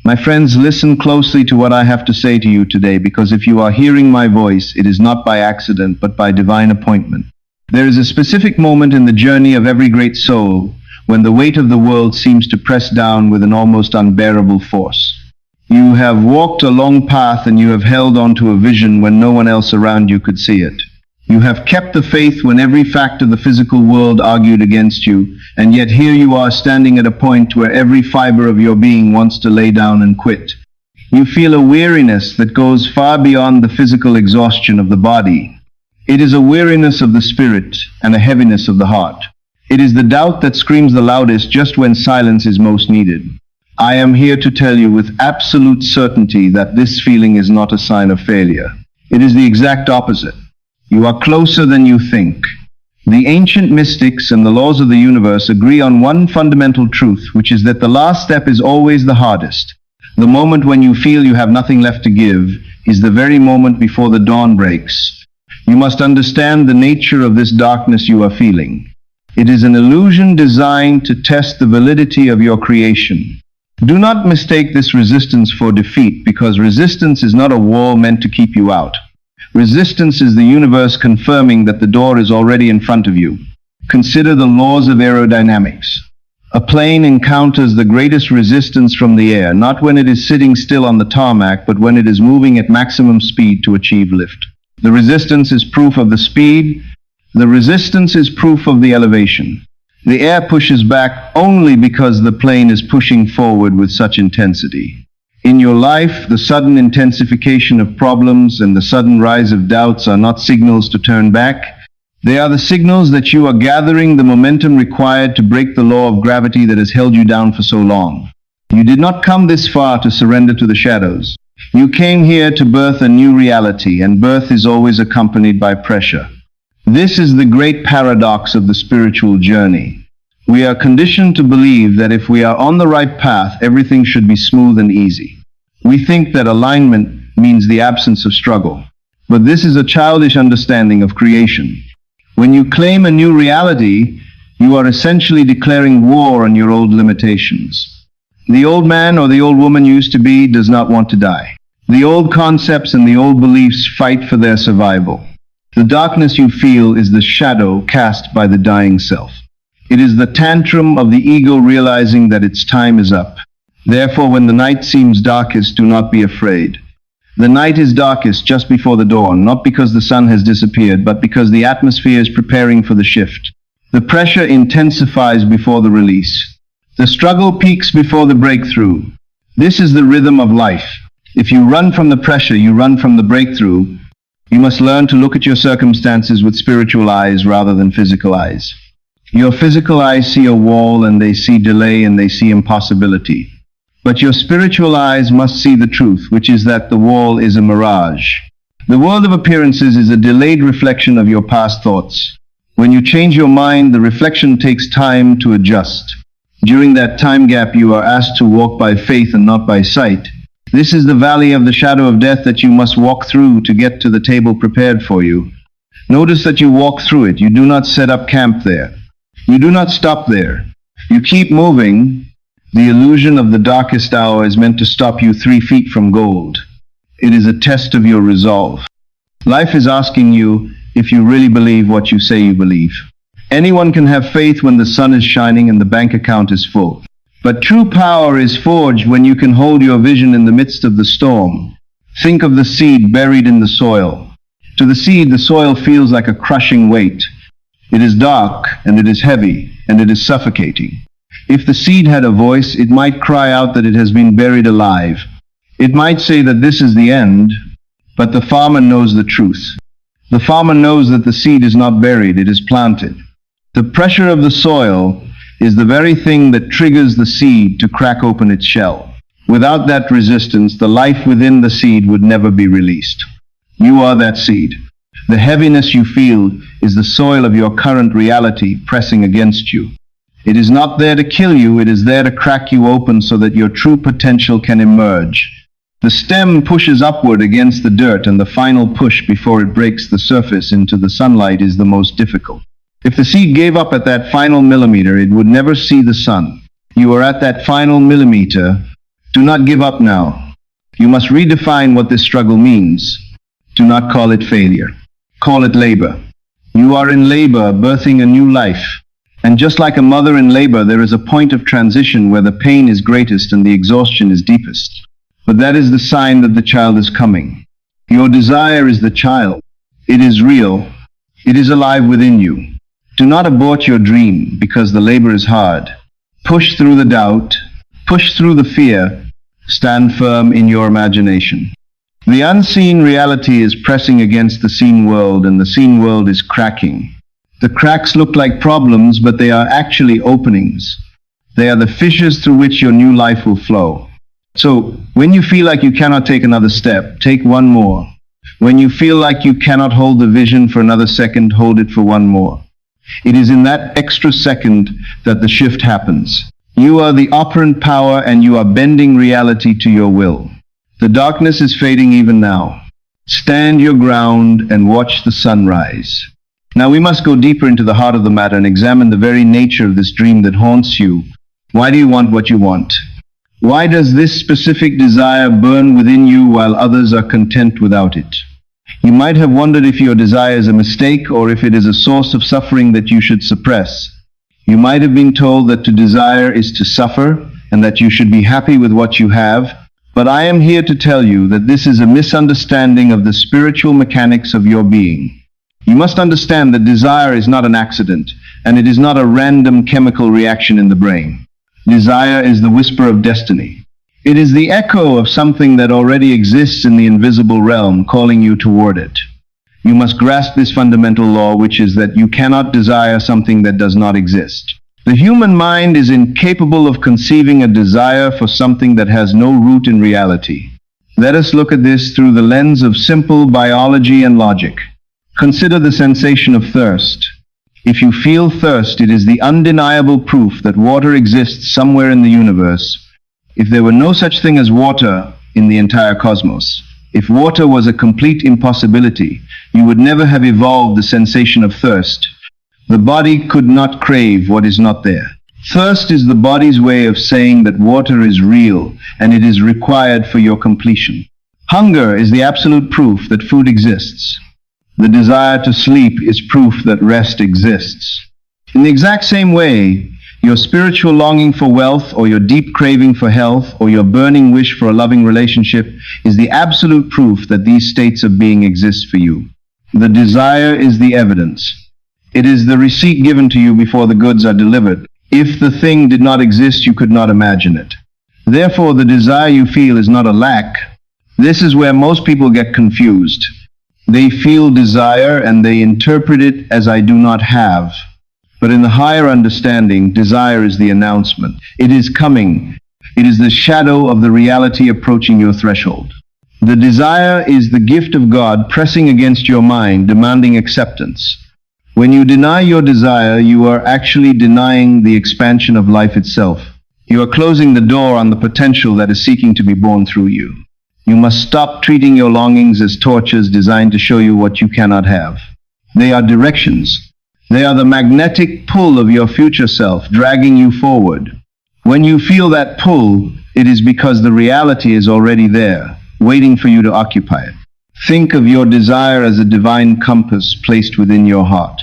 My friends, listen closely to what I have to say to you today, because if you are hearing my voice, it is not by accident, but by divine appointment. There is a specific moment in the journey of every great soul when the weight of the world seems to press down with an almost unbearable force. You have walked a long path and you have held on to a vision when no one else around you could see it. You have kept the faith when every fact of the physical world argued against you, and yet here you are standing at a point where every fiber of your being wants to lay down and quit. You feel a weariness that goes far beyond the physical exhaustion of the body. It is a weariness of the spirit and a heaviness of the heart. It is the doubt that screams the loudest just when silence is most needed. I am here to tell you with absolute certainty that this feeling is not a sign of failure. It is the exact opposite. You are closer than you think. The ancient mystics and the laws of the universe agree on one fundamental truth, which is that the last step is always the hardest. The moment when you feel you have nothing left to give is the very moment before the dawn breaks. You must understand the nature of this darkness you are feeling. It is an illusion designed to test the validity of your creation. Do not mistake this resistance for defeat, because resistance is not a wall meant to keep you out. Resistance is the universe confirming that the door is already in front of you. Consider the laws of aerodynamics. A plane encounters the greatest resistance from the air, not when it is sitting still on the tarmac, but when it is moving at maximum speed to achieve lift. The resistance is proof of the speed. The resistance is proof of the elevation. The air pushes back only because the plane is pushing forward with such intensity. In your life, the sudden intensification of problems and the sudden rise of doubts are not signals to turn back. They are the signals that you are gathering the momentum required to break the law of gravity that has held you down for so long. You did not come this far to surrender to the shadows. You came here to birth a new reality, and birth is always accompanied by pressure. This is the great paradox of the spiritual journey. We are conditioned to believe that if we are on the right path, everything should be smooth and easy. We think that alignment means the absence of struggle. But this is a childish understanding of creation. When you claim a new reality, you are essentially declaring war on your old limitations. The old man or the old woman you used to be does not want to die. The old concepts and the old beliefs fight for their survival. The darkness you feel is the shadow cast by the dying self. It is the tantrum of the ego realizing that its time is up. Therefore, when the night seems darkest, do not be afraid. The night is darkest just before the dawn, not because the sun has disappeared, but because the atmosphere is preparing for the shift. The pressure intensifies before the release. The struggle peaks before the breakthrough. This is the rhythm of life. If you run from the pressure, you run from the breakthrough. You must learn to look at your circumstances with spiritual eyes rather than physical eyes. Your physical eyes see a wall and they see delay and they see impossibility. But your spiritual eyes must see the truth, which is that the wall is a mirage. The world of appearances is a delayed reflection of your past thoughts. When you change your mind, the reflection takes time to adjust. During that time gap, you are asked to walk by faith and not by sight. This is the valley of the shadow of death that you must walk through to get to the table prepared for you. Notice that you walk through it. You do not set up camp there. You do not stop there. You keep moving. The illusion of the darkest hour is meant to stop you 3 feet from gold. It is a test of your resolve. Life is asking you if you really believe what you say you believe. Anyone can have faith when the sun is shining and the bank account is full. But true power is forged when you can hold your vision in the midst of the storm. Think of the seed buried in the soil. To the seed, the soil feels like a crushing weight. It is dark, and it is heavy, and it is suffocating. If the seed had a voice, it might cry out that it has been buried alive. It might say that this is the end, but the farmer knows the truth. The farmer knows that the seed is not buried, it is planted. The pressure of the soil is the very thing that triggers the seed to crack open its shell. Without that resistance, the life within the seed would never be released. You are that seed. The heaviness you feel is the soil of your current reality pressing against you. It is not there to kill you, it is there to crack you open so that your true potential can emerge. The stem pushes upward against the dirt, and the final push before it breaks the surface into the sunlight is the most difficult. If the seed gave up at that final millimeter, it would never see the sun. You are at that final millimeter. Do not give up now. You must redefine what this struggle means. Do not call it failure. Call it labor. You are in labor, birthing a new life. And just like a mother in labor, there is a point of transition where the pain is greatest and the exhaustion is deepest. But that is the sign that the child is coming. Your desire is the child. It is real. It is alive within you. Do not abort your dream because the labor is hard. Push through the doubt. Push through the fear. Stand firm in your imagination. The unseen reality is pressing against the seen world, and the seen world is cracking. The cracks look like problems, but they are actually openings. They are the fissures through which your new life will flow. So, when you feel like you cannot take another step, take one more. When you feel like you cannot hold the vision for another second, hold it for one more. It is in that extra second that the shift happens. You are the operant power, and you are bending reality to your will. The darkness is fading even now. Stand your ground and watch the sunrise. Now we must go deeper into the heart of the matter and examine the very nature of this dream that haunts you. Why do you want what you want? Why does this specific desire burn within you while others are content without it? You might have wondered if your desire is a mistake or if it is a source of suffering that you should suppress. You might have been told that to desire is to suffer and that you should be happy with what you have, but I am here to tell you that this is a misunderstanding of the spiritual mechanics of your being. You must understand that desire is not an accident, and it is not a random chemical reaction in the brain. Desire is the whisper of destiny. It is the echo of something that already exists in the invisible realm, calling you toward it. You must grasp this fundamental law, which is that you cannot desire something that does not exist. The human mind is incapable of conceiving a desire for something that has no root in reality. Let us look at this through the lens of simple biology and logic. Consider the sensation of thirst. If you feel thirst, it is the undeniable proof that water exists somewhere in the universe. If there were no such thing as water in the entire cosmos, if water was a complete impossibility, you would never have evolved the sensation of thirst. The body could not crave what is not there. Thirst is the body's way of saying that water is real and it is required for your completion. Hunger is the absolute proof that food exists. The desire to sleep is proof that rest exists. In the exact same way, your spiritual longing for wealth, or your deep craving for health, or your burning wish for a loving relationship is the absolute proof that these states of being exist for you. The desire is the evidence. It is the receipt given to you before the goods are delivered. If the thing did not exist, you could not imagine it. Therefore, the desire you feel is not a lack. This is where most people get confused. They feel desire and they interpret it as I do not have. But in the higher understanding, desire is the announcement. It is coming. It is the shadow of the reality approaching your threshold. The desire is the gift of God pressing against your mind, demanding acceptance. When you deny your desire, you are actually denying the expansion of life itself. You are closing the door on the potential that is seeking to be born through you. You must stop treating your longings as torches designed to show you what you cannot have. They are directions. They are the magnetic pull of your future self, dragging you forward. When you feel that pull, it is because the reality is already there, waiting for you to occupy it. Think of your desire as a divine compass placed within your heart.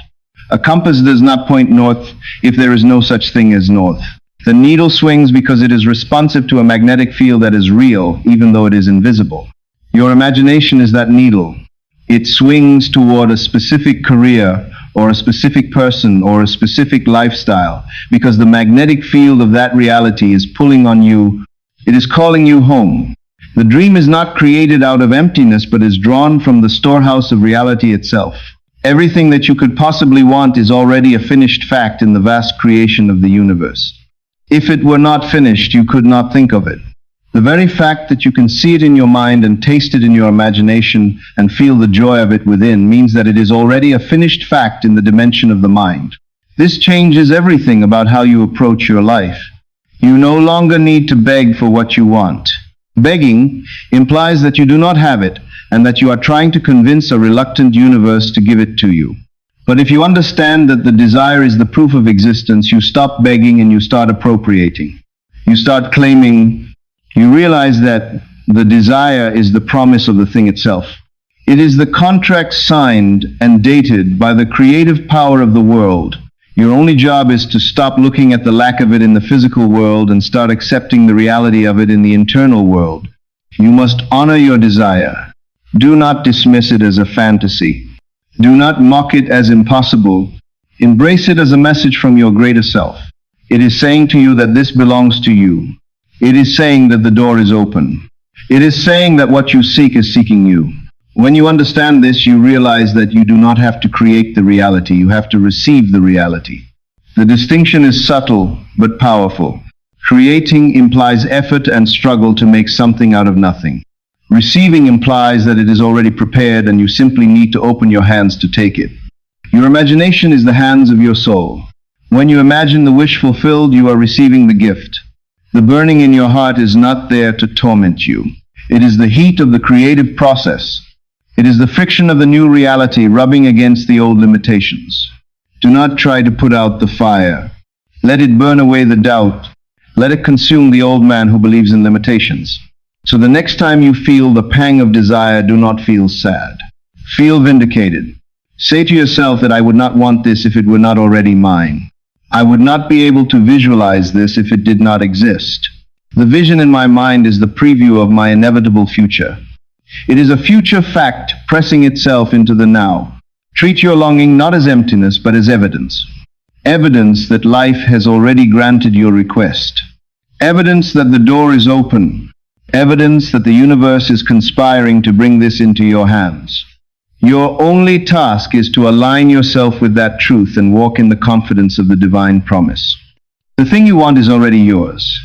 A compass does not point north if there is no such thing as north. The needle swings because it is responsive to a magnetic field that is real, even though it is invisible. Your imagination is that needle. It swings toward a specific career, or a specific person, or a specific lifestyle, because the magnetic field of that reality is pulling on you. It is calling you home. The dream is not created out of emptiness, but is drawn from the storehouse of reality itself. Everything that you could possibly want is already a finished fact in the vast creation of the universe. If it were not finished, you could not think of it. The very fact that you can see it in your mind and taste it in your imagination and feel the joy of it within means that it is already a finished fact in the dimension of the mind. This changes everything about how you approach your life. You no longer need to beg for what you want. Begging implies that you do not have it and that you are trying to convince a reluctant universe to give it to you. But if you understand that the desire is the proof of existence, you stop begging and you start appropriating. You start claiming, You realize that the desire is the promise of the thing itself. It is the contract signed and dated by the creative power of the world. Your only job is to stop looking at the lack of it in the physical world and start accepting the reality of it in the internal world. You must honor your desire. Do not dismiss it as a fantasy. Do not mock it as impossible. Embrace it as a message from your greater self. It is saying to you that this belongs to you. It is saying that the door is open. It is saying that what you seek is seeking you. When you understand this, you realize that you do not have to create the reality, you have to receive the reality. The distinction is subtle but powerful. Creating implies effort and struggle to make something out of nothing. Receiving implies that it is already prepared and you simply need to open your hands to take it. Your imagination is the hands of your soul. When you imagine the wish fulfilled, you are receiving the gift. The burning in your heart is not there to torment you. It is the heat of the creative process. It is the friction of the new reality rubbing against the old limitations. Do not try to put out the fire. Let it burn away the doubt. Let it consume the old man who believes in limitations. So the next time you feel the pang of desire, do not feel sad. Feel vindicated. Say to yourself that I would not want this if it were not already mine. I would not be able to visualize this if it did not exist. The vision in my mind is the preview of my inevitable future. It is a future fact pressing itself into the now. Treat your longing not as emptiness but as evidence. Evidence that life has already granted your request. Evidence that the door is open. Evidence that the universe is conspiring to bring this into your hands. Your only task is to align yourself with that truth and walk in the confidence of the divine promise. The thing you want is already yours.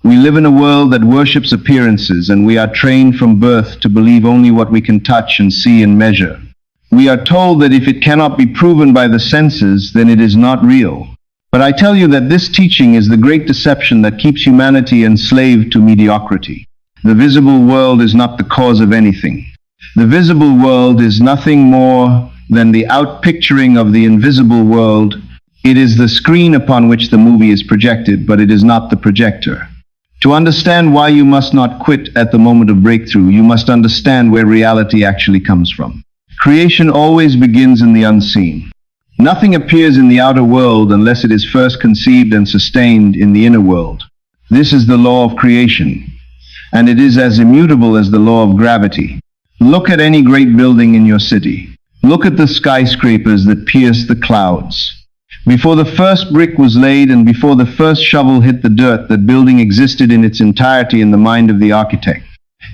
We live in a world that worships appearances, and we are trained from birth to believe only what we can touch and see and measure. We are told that if it cannot be proven by the senses, then it is not real. But I tell you that this teaching is the great deception that keeps humanity enslaved to mediocrity. The visible world is not the cause of anything. The visible world is nothing more than the outpicturing of the invisible world. It is the screen upon which the movie is projected, but it is not the projector. To understand why you must not quit at the moment of breakthrough, you must understand where reality actually comes from. Creation always begins in the unseen. Nothing appears in the outer world unless it is first conceived and sustained in the inner world. This is the law of creation, and it is as immutable as the law of gravity. Look at any great building in your city. Look at the skyscrapers that pierce the clouds. Before the first brick was laid and before the first shovel hit the dirt, that building existed in its entirety in the mind of the architect.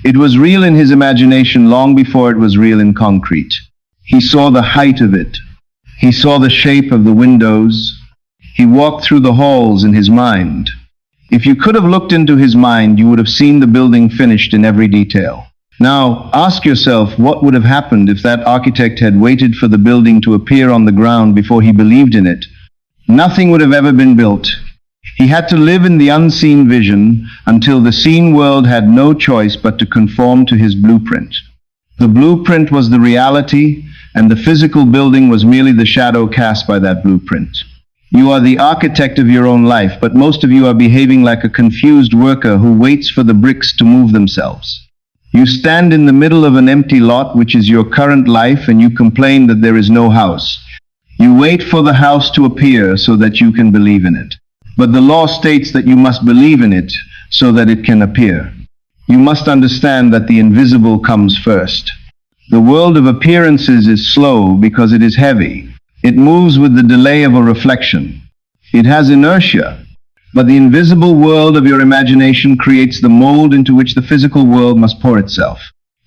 It was real in his imagination long before it was real in concrete. He saw the height of it. He saw the shape of the windows. He walked through the halls in his mind. If you could have looked into his mind, you would have seen the building finished in every detail. Now, ask yourself what would have happened if that architect had waited for the building to appear on the ground before he believed in it. Nothing would have ever been built. He had to live in the unseen vision until the seen world had no choice but to conform to his blueprint. The blueprint was the reality, and the physical building was merely the shadow cast by that blueprint. You are the architect of your own life, but most of you are behaving like a confused worker who waits for the bricks to move themselves. You stand in the middle of an empty lot, which is your current life, and you complain that there is no house. You wait for the house to appear so that you can believe in it. But the law states that you must believe in it so that it can appear. You must understand that the invisible comes first. The world of appearances is slow because it is heavy. It moves with the delay of a reflection. It has inertia. But the invisible world of your imagination creates the mold into which the physical world must pour itself.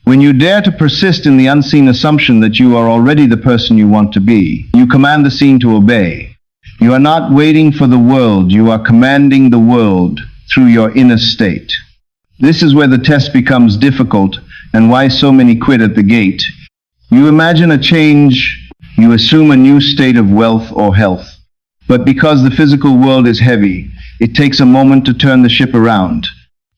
When you dare to persist in the unseen assumption that you are already the person you want to be, you command the scene to obey. You are not waiting for the world, you are commanding the world through your inner state. This is where the test becomes difficult and why so many quit at the gate. You imagine a change, you assume a new state of wealth or health. But because the physical world is heavy, it takes a moment to turn the ship around.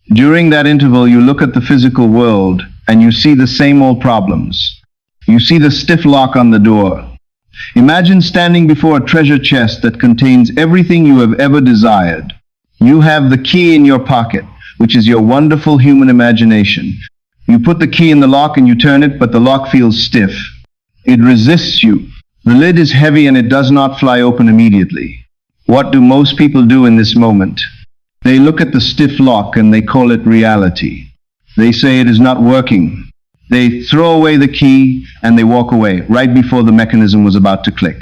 During that interval, you look at the physical world and you see the same old problems. You see the stiff lock on the door. Imagine standing before a treasure chest that contains everything you have ever desired. You have the key in your pocket, which is your wonderful human imagination. You put the key in the lock and you turn it, but the lock feels stiff. It resists you. The lid is heavy and it does not fly open immediately. What do most people do in this moment? They look at the stiff lock and they call it reality. They say it is not working. They throw away the key and they walk away right before the mechanism was about to click.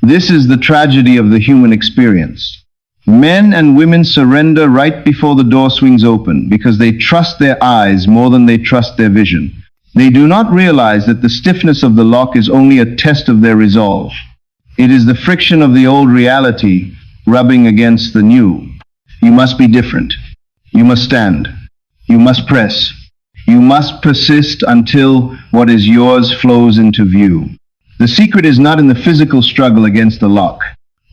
This is the tragedy of the human experience. Men and women surrender right before the door swings open because they trust their eyes more than they trust their vision. They do not realize that the stiffness of the lock is only a test of their resolve. It is the friction of the old reality rubbing against the new. You must be different. You must stand. You must press. You must persist until what is yours flows into view. The secret is not in the physical struggle against the lock.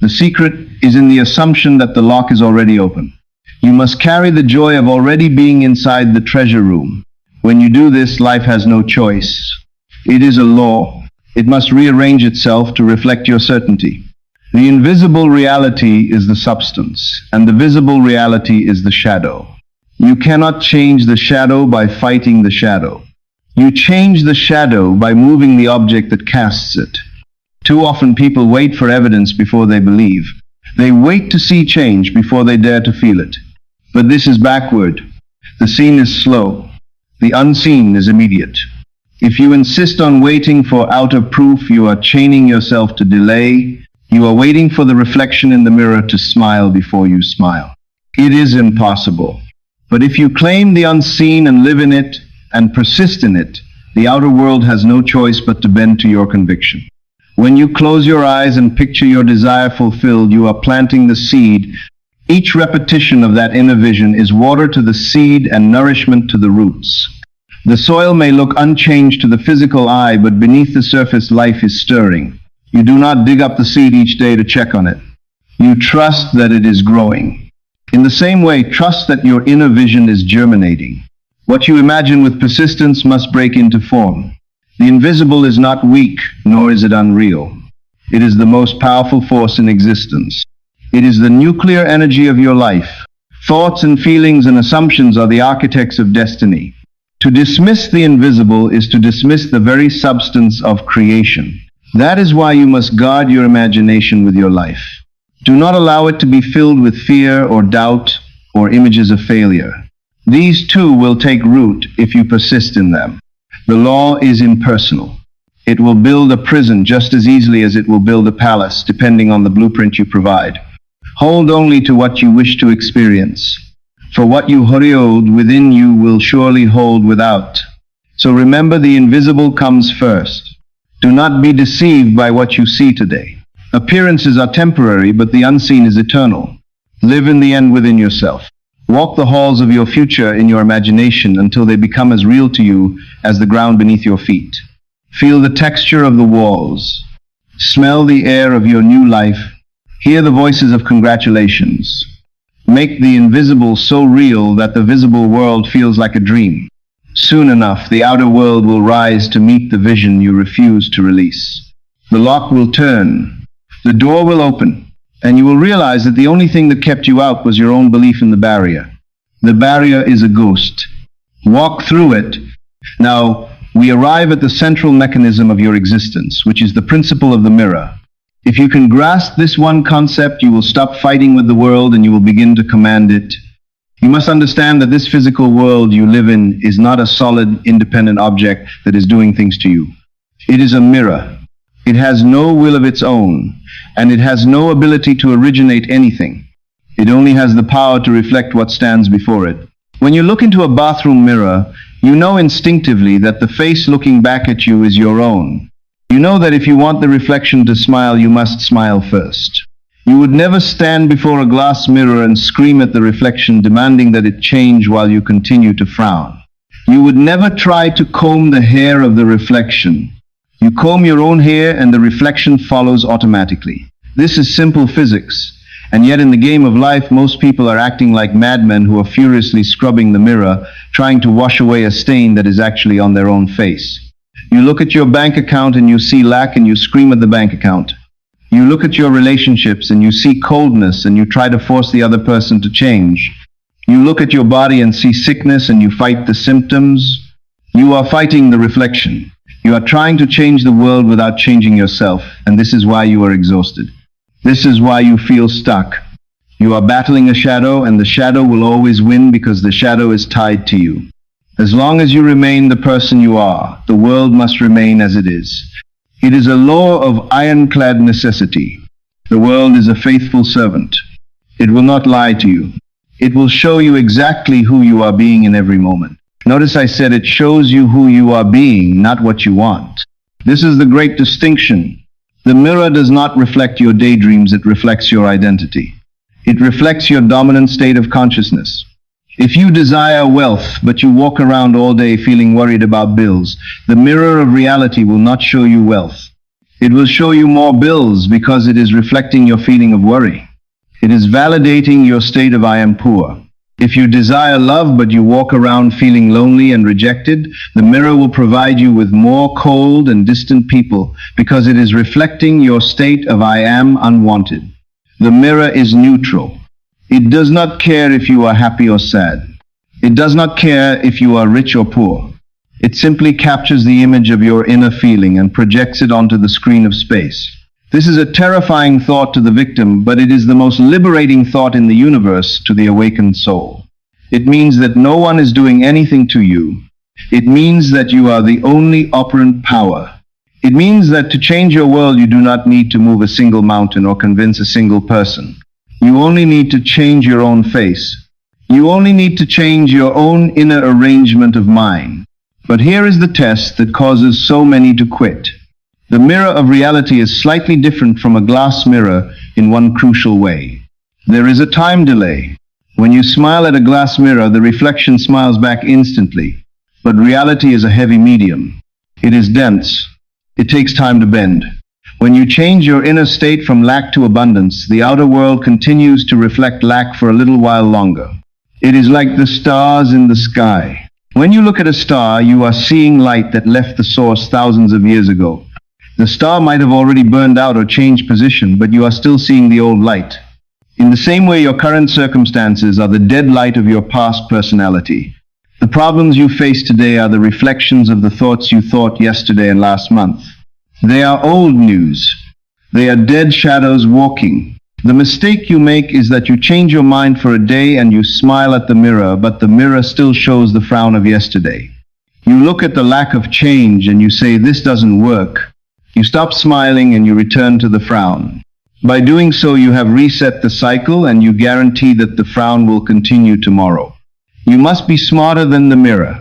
The secret is in the assumption that the lock is already open. You must carry the joy of already being inside the treasure room. When you do this, life has no choice. It is a law. It must rearrange itself to reflect your certainty. The invisible reality is the substance, and the visible reality is the shadow. You cannot change the shadow by fighting the shadow. You change the shadow by moving the object that casts it. Too often people wait for evidence before they believe. They wait to see change before they dare to feel it. But this is backward. The seen is slow. The unseen is immediate. If you insist on waiting for outer proof, you are chaining yourself to delay. You are waiting for the reflection in the mirror to smile before you smile. It is impossible. But if you claim the unseen and live in it and persist in it, the outer world has no choice but to bend to your conviction. When you close your eyes and picture your desire fulfilled, you are planting the seed. Each repetition of that inner vision is water to the seed and nourishment to the roots. The soil may look unchanged to the physical eye, but beneath the surface life is stirring. You do not dig up the seed each day to check on it. You trust that it is growing. In the same way, trust that your inner vision is germinating. What you imagine with persistence must break into form. The invisible is not weak, nor is it unreal. It is the most powerful force in existence. It is the nuclear energy of your life. Thoughts and feelings and assumptions are the architects of destiny. To dismiss the invisible is to dismiss the very substance of creation. That is why you must guard your imagination with your life. Do not allow it to be filled with fear or doubt or images of failure. These too will take root if you persist in them. The law is impersonal. It will build a prison just as easily as it will build a palace, depending on the blueprint you provide. Hold only to what you wish to experience, for what you hold within you will surely hold without. So remember, the invisible comes first. Do not be deceived by what you see today. Appearances are temporary, but the unseen is eternal. Live in the end within yourself. Walk the halls of your future in your imagination until they become as real to you as the ground beneath your feet. Feel the texture of the walls. Smell the air of your new life. Hear the voices of congratulations. Make the invisible so real that the visible world feels like a dream. Soon enough, the outer world will rise to meet the vision you refuse to release. The lock will turn. The door will open. And you will realize that the only thing that kept you out was your own belief in the barrier. The barrier is a ghost. Walk through it. Now, we arrive at the central mechanism of your existence, which is the principle of the mirror. If you can grasp this one concept, you will stop fighting with the world and you will begin to command it. You must understand that this physical world you live in is not a solid, independent object that is doing things to you. It is a mirror. It has no will of its own, and it has no ability to originate anything. It only has the power to reflect what stands before it. When you look into a bathroom mirror, you know instinctively that the face looking back at you is your own. You know that if you want the reflection to smile, you must smile first. You would never stand before a glass mirror and scream at the reflection, demanding that it change while you continue to frown. You would never try to comb the hair of the reflection. You comb your own hair and the reflection follows automatically. This is simple physics. And yet in the game of life, most people are acting like madmen who are furiously scrubbing the mirror, trying to wash away a stain that is actually on their own face. You look at your bank account and you see lack and you scream at the bank account. You look at your relationships and you see coldness and you try to force the other person to change. You look at your body and see sickness and you fight the symptoms. You are fighting the reflection. You are trying to change the world without changing yourself, and this is why you are exhausted. This is why you feel stuck. You are battling a shadow, and the shadow will always win because the shadow is tied to you. As long as you remain the person you are, the world must remain as it is. It is a law of ironclad necessity. The world is a faithful servant. It will not lie to you. It will show you exactly who you are being in every moment. Notice I said it shows you who you are being, not what you want. This is the great distinction. The mirror does not reflect your daydreams, it reflects your identity. It reflects your dominant state of consciousness. If you desire wealth, but you walk around all day feeling worried about bills, the mirror of reality will not show you wealth. It will show you more bills because it is reflecting your feeling of worry. It is validating your state of I am poor. If you desire love but you walk around feeling lonely and rejected, the mirror will provide you with more cold and distant people because it is reflecting your state of I am unwanted. The mirror is neutral. It does not care if you are happy or sad. It does not care if you are rich or poor. It simply captures the image of your inner feeling and projects it onto the screen of space. This is a terrifying thought to the victim, but it is the most liberating thought in the universe to the awakened soul. It means that no one is doing anything to you. It means that you are the only operant power. It means that to change your world, you do not need to move a single mountain or convince a single person. You only need to change your own face. You only need to change your own inner arrangement of mind. But here is the test that causes so many to quit. The mirror of reality is slightly different from a glass mirror in one crucial way. There is a time delay. When you smile at a glass mirror, the reflection smiles back instantly. But reality is a heavy medium. It is dense. It takes time to bend. When you change your inner state from lack to abundance, the outer world continues to reflect lack for a little while longer. It is like the stars in the sky. When you look at a star, you are seeing light that left the source thousands of years ago. The star might have already burned out or changed position, but you are still seeing the old light. In the same way, your current circumstances are the dead light of your past personality. The problems you face today are the reflections of the thoughts you thought yesterday and last month. They are old news. They are dead shadows walking. The mistake you make is that you change your mind for a day and you smile at the mirror, but the mirror still shows the frown of yesterday. You look at the lack of change and you say, "This doesn't work." You stop smiling and you return to the frown. By doing so, you have reset the cycle and you guarantee that the frown will continue tomorrow. You must be smarter than the mirror.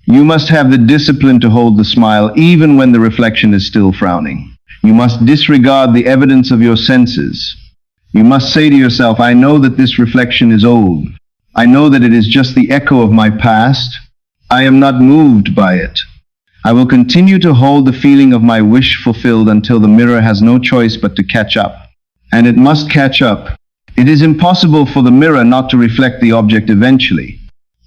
You must have the discipline to hold the smile even when the reflection is still frowning. You must disregard the evidence of your senses. You must say to yourself, "I know that this reflection is old. I know that it is just the echo of my past. I am not moved by it. I will continue to hold the feeling of my wish fulfilled until the mirror has no choice but to catch up." And it must catch up. It is impossible for the mirror not to reflect the object eventually.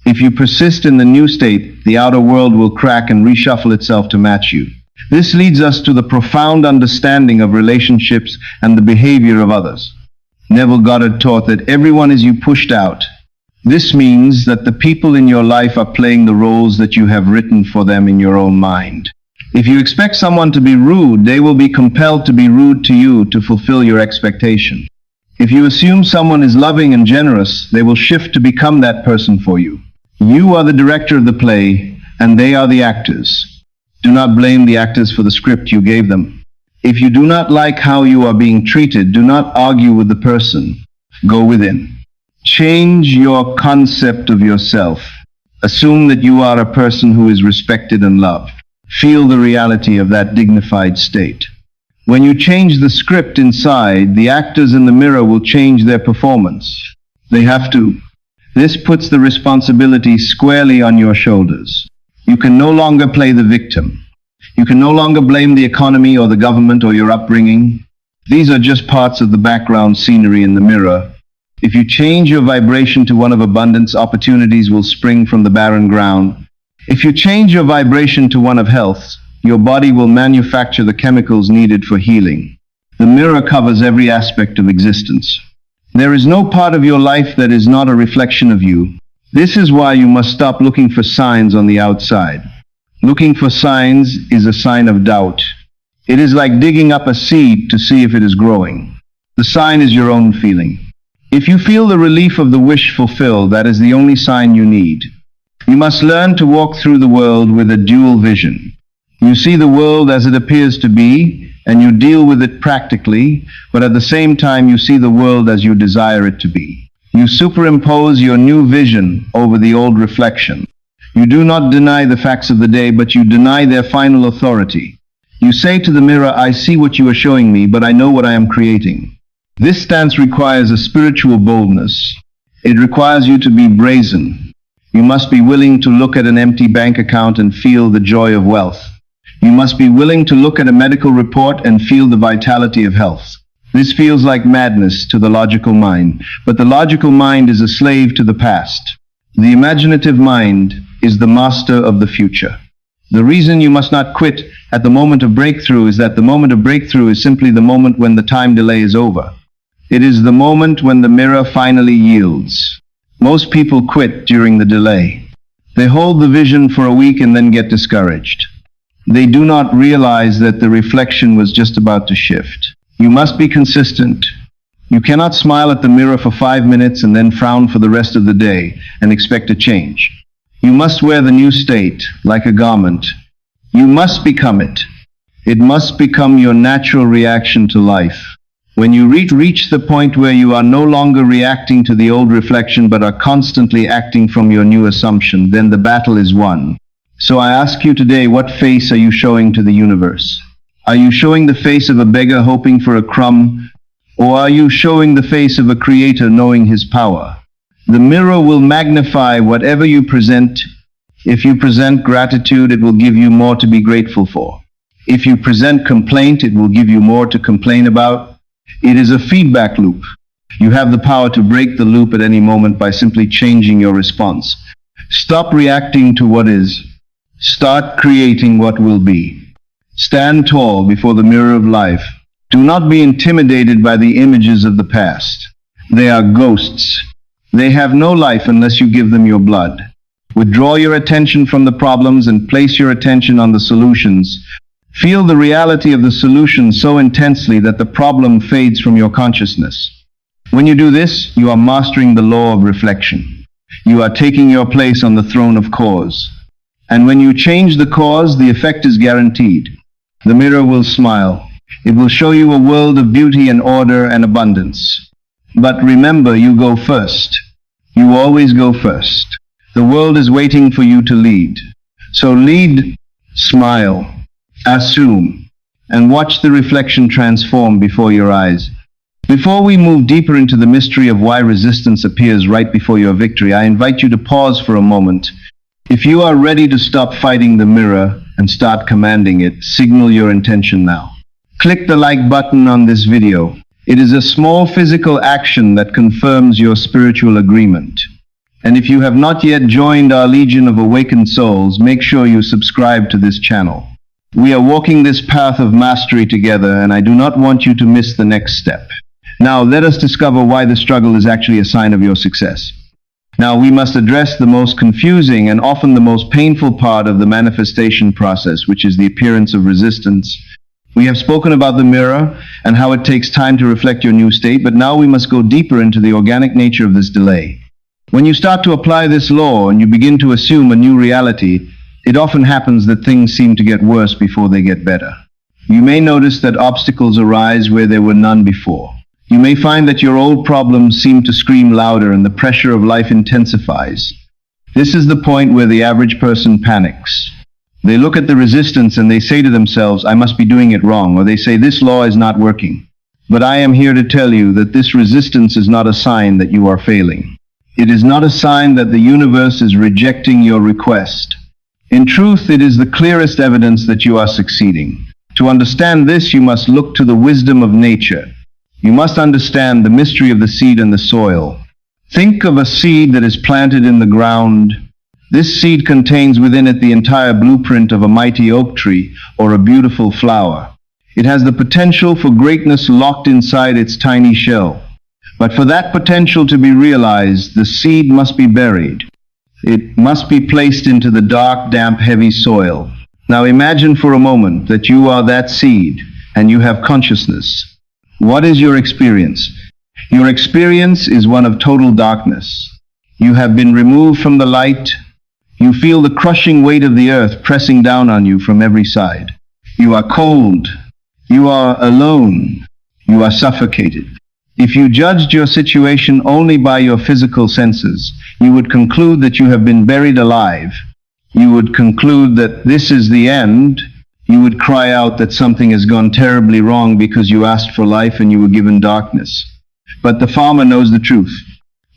If you persist in the new state, the outer world will crack and reshuffle itself to match you. This leads us to the profound understanding of relationships and the behavior of others. Neville Goddard taught that everyone is you pushed out. This means that the people in your life are playing the roles that you have written for them in your own mind. If you expect someone to be rude, they will be compelled to be rude to you to fulfill your expectation. If you assume someone is loving and generous, they will shift to become that person for you. You are the director of the play, and they are the actors. Do not blame the actors for the script you gave them. If you do not like how you are being treated, do not argue with the person. Go within. Change your concept of yourself. Assume that you are a person who is respected and loved. Feel the reality of that dignified state. When you change the script inside, the actors in the mirror will change their performance. They have to. This puts the responsibility squarely on your shoulders. You can no longer play the victim. You can no longer blame the economy or the government or your upbringing. These are just parts of the background scenery in the mirror. If you change your vibration to one of abundance, opportunities will spring from the barren ground. If you change your vibration to one of health, your body will manufacture the chemicals needed for healing. The mirror covers every aspect of existence. There is no part of your life that is not a reflection of you. This is why you must stop looking for signs on the outside. Looking for signs is a sign of doubt. It is like digging up a seed to see if it is growing. The sign is your own feeling. If you feel the relief of the wish fulfilled, that is the only sign you need. You must learn to walk through the world with a dual vision. You see the world as it appears to be, and you deal with it practically, but at the same time you see the world as you desire it to be. You superimpose your new vision over the old reflection. You do not deny the facts of the day, but you deny their final authority. You say to the mirror, I see what you are showing me, but I know what I am creating. This stance requires a spiritual boldness. It requires you to be brazen. You must be willing to look at an empty bank account and feel the joy of wealth. You must be willing to look at a medical report and feel the vitality of health. This feels like madness to the logical mind, but the logical mind is a slave to the past. The imaginative mind is the master of the future. The reason you must not quit at the moment of breakthrough is that the moment of breakthrough is simply the moment when the time delay is over. It is the moment when the mirror finally yields. Most people quit during the delay. They hold the vision for a week and then get discouraged. They do not realize that the reflection was just about to shift. You must be consistent. You cannot smile at the mirror for 5 minutes and then frown for the rest of the day and expect a change. You must wear the new state like a garment. You must become it. It must become your natural reaction to life. When you reach the point where you are no longer reacting to the old reflection but are constantly acting from your new assumption, then the battle is won. So I ask you today, what face are you showing to the universe? Are you showing the face of a beggar hoping for a crumb, or are you showing the face of a creator knowing his power? The mirror will magnify whatever you present. If you present gratitude, it will give you more to be grateful for. If you present complaint, it will give you more to complain about. It is a feedback loop. You have the power to break the loop at any moment by simply changing your response. Stop reacting to what is. Start creating what will be. Stand tall before the mirror of life. Do not be intimidated by the images of the past. They are ghosts. They have no life unless you give them your blood. Withdraw your attention from the problems and place your attention on the solutions. Feel the reality of the solution so intensely that the problem fades from your consciousness. When you do this, you are mastering the law of reflection. You are taking your place on the throne of cause. And when you change the cause, the effect is guaranteed. The mirror will smile. It will show you a world of beauty and order and abundance. But remember, you go first. You always go first. The world is waiting for you to lead. So lead, smile, assume, and watch the reflection transform before your eyes. Before we move deeper into the mystery of why resistance appears right before your victory, I invite you to pause for a moment. If you are ready to stop fighting the mirror and start commanding it, signal your intention now. Click the like button on this video. It is a small physical action that confirms your spiritual agreement. And if you have not yet joined our Legion of Awakened Souls, make sure you subscribe to this channel. We are walking this path of mastery together, and I do not want you to miss the next step. Now, let us discover why the struggle is actually a sign of your success. Now, we must address the most confusing and often the most painful part of the manifestation process, which is the appearance of resistance. We have spoken about the mirror and how it takes time to reflect your new state, but now we must go deeper into the organic nature of this delay. When you start to apply this law and you begin to assume a new reality, it often happens that things seem to get worse before they get better. You may notice that obstacles arise where there were none before. You may find that your old problems seem to scream louder and the pressure of life intensifies. This is the point where the average person panics. They look at the resistance and they say to themselves, I must be doing it wrong, or they say, this law is not working. But I am here to tell you that this resistance is not a sign that you are failing. It is not a sign that the universe is rejecting your request. In truth, it is the clearest evidence that you are succeeding. To understand this, you must look to the wisdom of nature. You must understand the mystery of the seed and the soil. Think of a seed that is planted in the ground. This seed contains within it the entire blueprint of a mighty oak tree or a beautiful flower. It has the potential for greatness locked inside its tiny shell. But for that potential to be realized, the seed must be buried. It must be placed into the dark, damp, heavy soil. Now imagine for a moment that you are that seed and you have consciousness. What is your experience? Your experience is one of total darkness. You have been removed from the light. You feel the crushing weight of the earth pressing down on you from every side. You are cold. You are alone. You are suffocated. If you judged your situation only by your physical senses, you would conclude that you have been buried alive. You would conclude that this is the end. You would cry out that something has gone terribly wrong because you asked for life and you were given darkness. But the farmer knows the truth.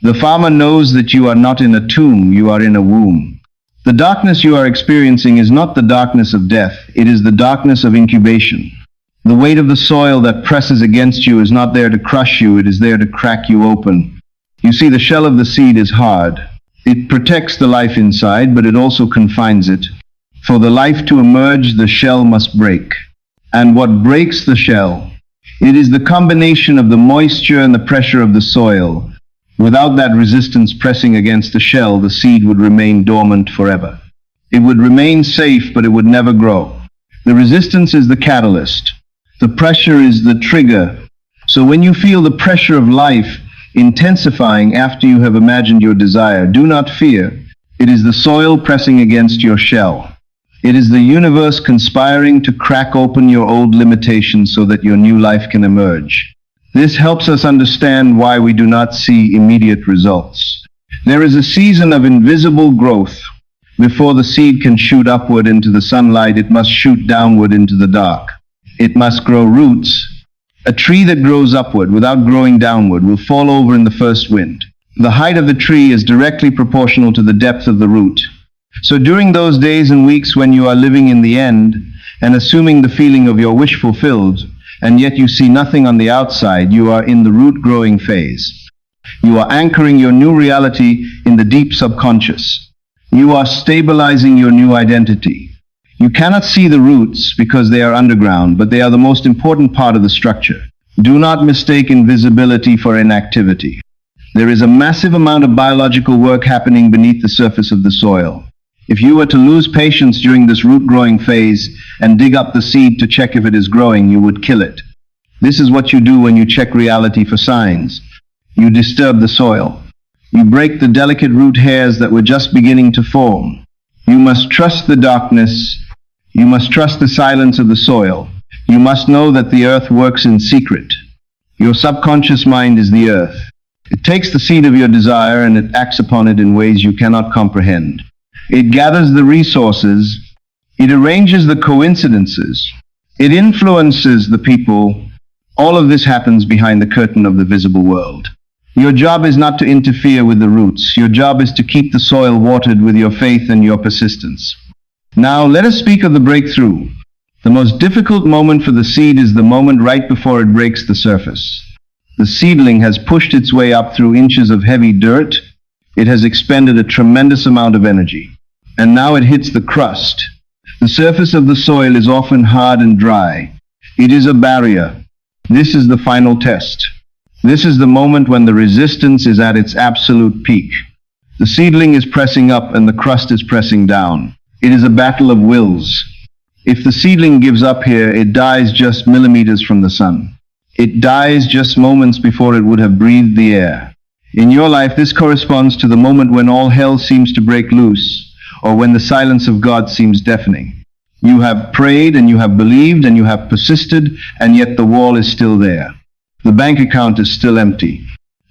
The farmer knows that you are not in a tomb, you are in a womb. The darkness you are experiencing is not the darkness of death, it is the darkness of incubation. The weight of the soil that presses against you is not there to crush you, it is there to crack you open. You see, the shell of the seed is hard. It protects the life inside, but it also confines it. For the life to emerge, the shell must break. And what breaks the shell? It is the combination of the moisture and the pressure of the soil. Without that resistance pressing against the shell, the seed would remain dormant forever. It would remain safe, but it would never grow. The resistance is the catalyst. The pressure is the trigger. So when you feel the pressure of life intensifying after you have imagined your desire, do not fear. It is the soil pressing against your shell. It is the universe conspiring to crack open your old limitations so that your new life can emerge. This helps us understand why we do not see immediate results. There is a season of invisible growth. Before the seed can shoot upward into the sunlight, it must shoot downward into the dark. It must grow roots. A tree that grows upward without growing downward will fall over in the first wind. The height of the tree is directly proportional to the depth of the root. So during those days and weeks when you are living in the end and assuming the feeling of your wish fulfilled, and yet you see nothing on the outside, you are in the root growing phase. You are anchoring your new reality in the deep subconscious. You are stabilizing your new identity. You cannot see the roots because they are underground, but they are the most important part of the structure. Do not mistake invisibility for inactivity. There is a massive amount of biological work happening beneath the surface of the soil. If you were to lose patience during this root growing phase and dig up the seed to check if it is growing, you would kill it. This is what you do when you check reality for signs. You disturb the soil. You break the delicate root hairs that were just beginning to form. You must trust the darkness. You must trust the silence of the soil. You must know that the earth works in secret. Your subconscious mind is the earth. It takes the seed of your desire and it acts upon it in ways you cannot comprehend. It gathers the resources. It arranges the coincidences. It influences the people. All of this happens behind the curtain of the visible world. Your job is not to interfere with the roots. Your job is to keep the soil watered with your faith and your persistence. Now let us speak of the breakthrough. The most difficult moment for the seed is the moment right before it breaks the surface. The seedling has pushed its way up through inches of heavy dirt. It has expended a tremendous amount of energy. And now it hits the crust. The surface of the soil is often hard and dry. It is a barrier. This is the final test. This is the moment when the resistance is at its absolute peak. The seedling is pressing up and the crust is pressing down. It is a battle of wills. If the seedling gives up here, it dies just millimeters from the sun. It dies just moments before it would have breathed the air. In your life, this corresponds to the moment when all hell seems to break loose, or when the silence of God seems deafening. You have prayed and you have believed and you have persisted, and yet the wall is still there. The bank account is still empty.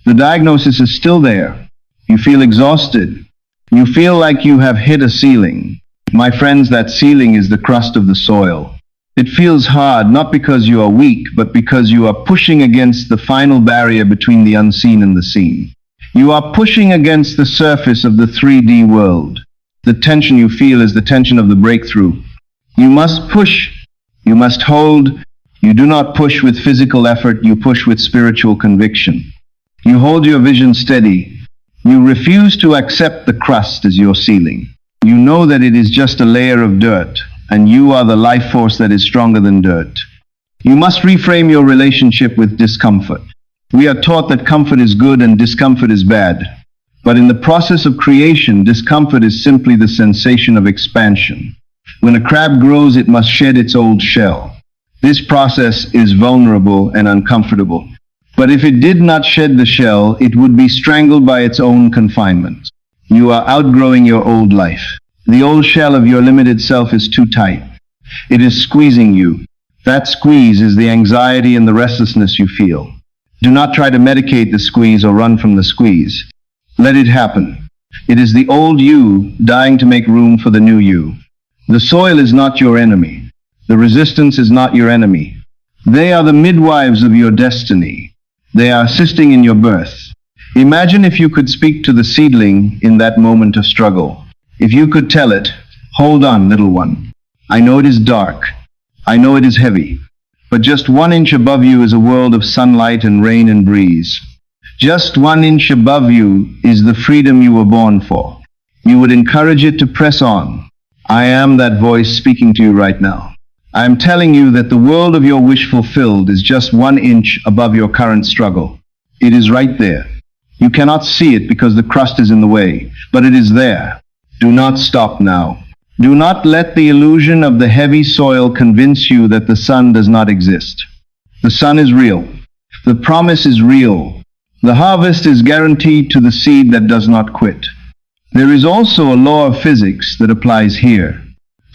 The diagnosis is still there. You feel exhausted. You feel like you have hit a ceiling. My friends, that ceiling is the crust of the soil. It feels hard, not because you are weak, but because you are pushing against the final barrier between the unseen and the seen. You are pushing against the surface of the 3D world. The tension you feel is the tension of the breakthrough. You must push. You must hold. You do not push with physical effort, you push with spiritual conviction. You hold your vision steady. You refuse to accept the crust as your ceiling. You know that it is just a layer of dirt, and you are the life force that is stronger than dirt. You must reframe your relationship with discomfort. We are taught that comfort is good and discomfort is bad. But in the process of creation, discomfort is simply the sensation of expansion. When a crab grows, it must shed its old shell. This process is vulnerable and uncomfortable. But if it did not shed the shell, it would be strangled by its own confinement. You are outgrowing your old life. The old shell of your limited self is too tight. It is squeezing you. That squeeze is the anxiety and the restlessness you feel. Do not try to medicate the squeeze or run from the squeeze. Let it happen. It is the old you dying to make room for the new you. The soil is not your enemy. The resistance is not your enemy. They are the midwives of your destiny. They are assisting in your birth. Imagine if you could speak to the seedling in that moment of struggle. If you could tell it, "Hold on, little one. I know it is dark. I know it is heavy. But just 1 inch above you is a world of sunlight and rain and breeze. Just 1 inch above you is the freedom you were born for." You would encourage it to press on. I am that voice speaking to you right now. I am telling you that the world of your wish fulfilled is just 1 inch above your current struggle. It is right there. You cannot see it because the crust is in the way, but it is there. Do not stop now. Do not let the illusion of the heavy soil convince you that the sun does not exist. The sun is real. The promise is real. The harvest is guaranteed to the seed that does not quit. There is also a law of physics that applies here.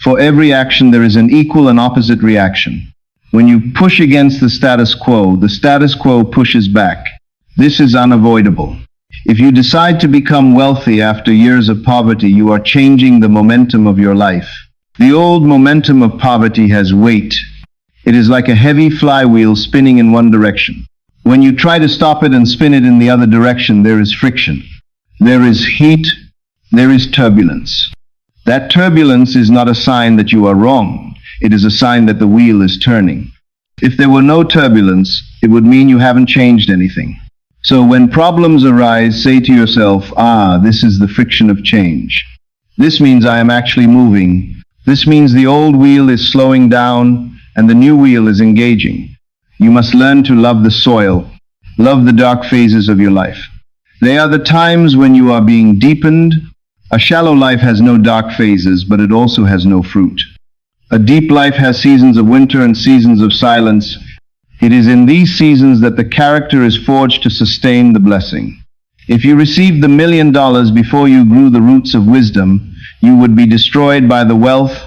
For every action there is an equal and opposite reaction. When you push against the status quo pushes back. This is unavoidable. If you decide to become wealthy after years of poverty, you are changing the momentum of your life. The old momentum of poverty has weight. It is like a heavy flywheel spinning in one direction. When you try to stop it and spin it in the other direction, there is friction. There is heat. There is turbulence. That turbulence is not a sign that you are wrong. It is a sign that the wheel is turning. If there were no turbulence, it would mean you haven't changed anything. So when problems arise, say to yourself, this is the friction of change. This means I am actually moving. This means the old wheel is slowing down and the new wheel is engaging. You must learn to love the soil, love the dark phases of your life. They are the times when you are being deepened. A shallow life has no dark phases, but it also has no fruit. A deep life has seasons of winter and seasons of silence. It is in these seasons that the character is forged to sustain the blessing. If you received the $1 million before you grew the roots of wisdom, you would be destroyed by the wealth.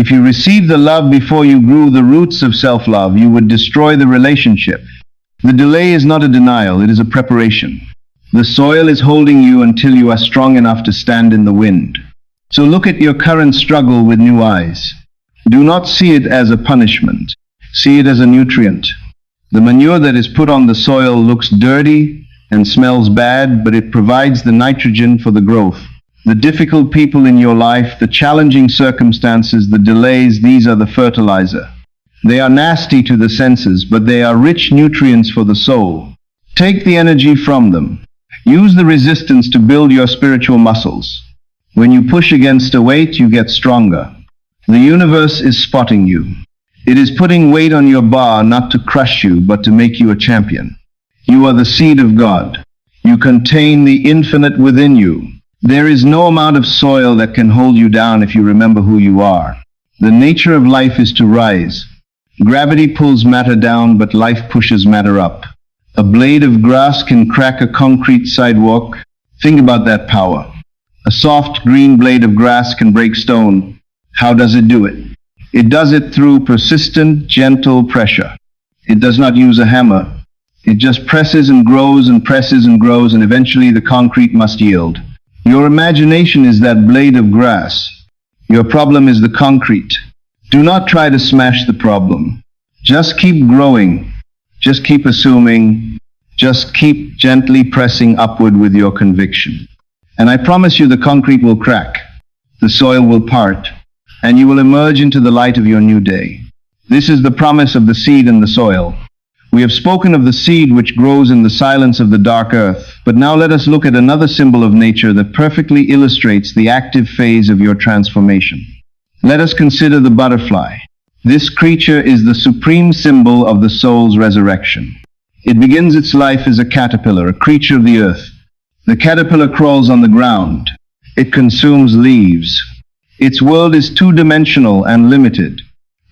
If you received the love before you grew the roots of self-love, you would destroy the relationship. The delay is not a denial, it is a preparation. The soil is holding you until you are strong enough to stand in the wind. So look at your current struggle with new eyes. Do not see it as a punishment. See it as a nutrient. The manure that is put on the soil looks dirty and smells bad, but it provides the nitrogen for the growth. The difficult people in your life, the challenging circumstances, the delays, these are the fertilizer. They are nasty to the senses, but they are rich nutrients for the soul. Take the energy from them. Use the resistance to build your spiritual muscles. When you push against a weight, you get stronger. The universe is spotting you. It is putting weight on your bar not to crush you, but to make you a champion. You are the seed of God. You contain the infinite within you. There is no amount of soil that can hold you down if you remember who you are. The nature of life is to rise. Gravity pulls matter down, but life pushes matter up. A blade of grass can crack a concrete sidewalk. Think about that power. A soft green blade of grass can break stone. How does it do it? It does it through persistent, gentle pressure. It does not use a hammer. It just presses and grows and presses and grows, and eventually the concrete must yield. Your imagination is that blade of grass. Your problem is the concrete. Do not try to smash the problem. Just keep growing. Just keep assuming. Just keep gently pressing upward with your conviction. And I promise you the concrete will crack. The soil will part. And you will emerge into the light of your new day. This is the promise of the seed and the soil. We have spoken of the seed which grows in the silence of the dark earth, but now let us look at another symbol of nature that perfectly illustrates the active phase of your transformation. Let us consider the butterfly. This creature is the supreme symbol of the soul's resurrection. It begins its life as a caterpillar, a creature of the earth. The caterpillar crawls on the ground. It consumes leaves. Its world is two-dimensional and limited.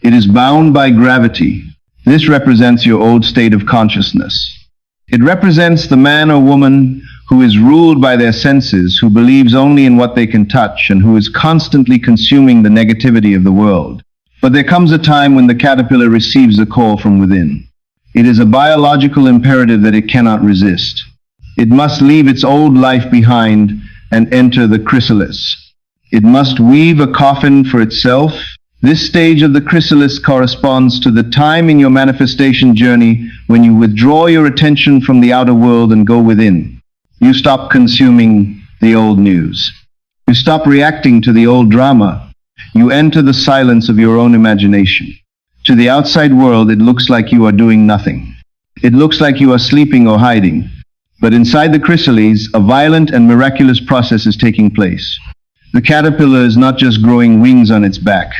It is bound by gravity. This represents your old state of consciousness. It represents the man or woman who is ruled by their senses, who believes only in what they can touch, and who is constantly consuming the negativity of the world. But there comes a time when the caterpillar receives a call from within. It is a biological imperative that it cannot resist. It must leave its old life behind and enter the chrysalis. It must weave a coffin for itself. This stage of the chrysalis corresponds to the time in your manifestation journey when you withdraw your attention from the outer world and go within. You stop consuming the old news. You stop reacting to the old drama. You enter the silence of your own imagination. To the outside world, it looks like you are doing nothing. It looks like you are sleeping or hiding. But inside the chrysalis, a violent and miraculous process is taking place. The caterpillar is not just growing wings on its back.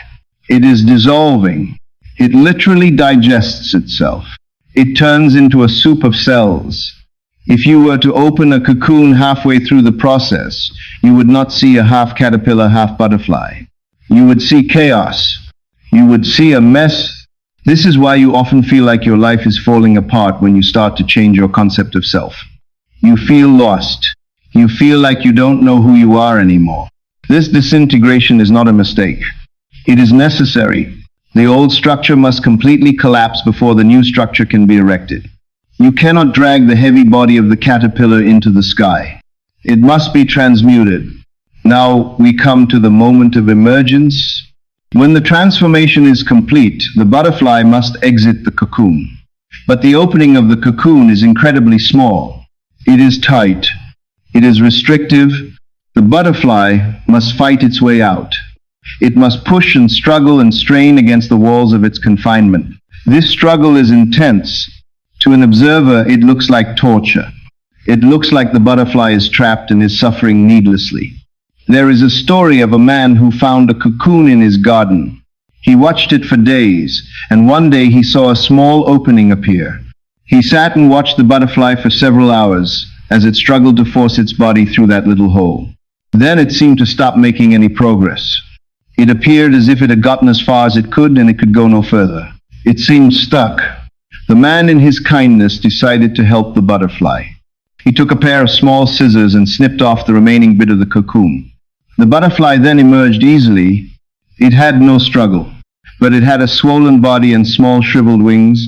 It is dissolving. It literally digests itself. It turns into a soup of cells. If you were to open a cocoon halfway through the process, you would not see a half caterpillar, half butterfly. You would see chaos. You would see a mess. This is why you often feel like your life is falling apart when you start to change your concept of self. You feel lost. You feel like you don't know who you are anymore. This disintegration is not a mistake. It is necessary. The old structure must completely collapse before the new structure can be erected. You cannot drag the heavy body of the caterpillar into the sky. It must be transmuted. Now we come to the moment of emergence. When the transformation is complete, the butterfly must exit the cocoon. But the opening of the cocoon is incredibly small. It is tight. It is restrictive. The butterfly must fight its way out. It must push and struggle and strain against the walls of its confinement. This struggle is intense. To an observer, it looks like torture. It looks like the butterfly is trapped and is suffering needlessly. There is a story of a man who found a cocoon in his garden. He watched it for days, and one day he saw a small opening appear. He sat and watched the butterfly for several hours as it struggled to force its body through that little hole. Then it seemed to stop making any progress. It appeared as if it had gotten as far as it could and it could go no further. It seemed stuck. The man in his kindness decided to help the butterfly. He took a pair of small scissors and snipped off the remaining bit of the cocoon. The butterfly then emerged easily. It had no struggle, but it had a swollen body and small shriveled wings.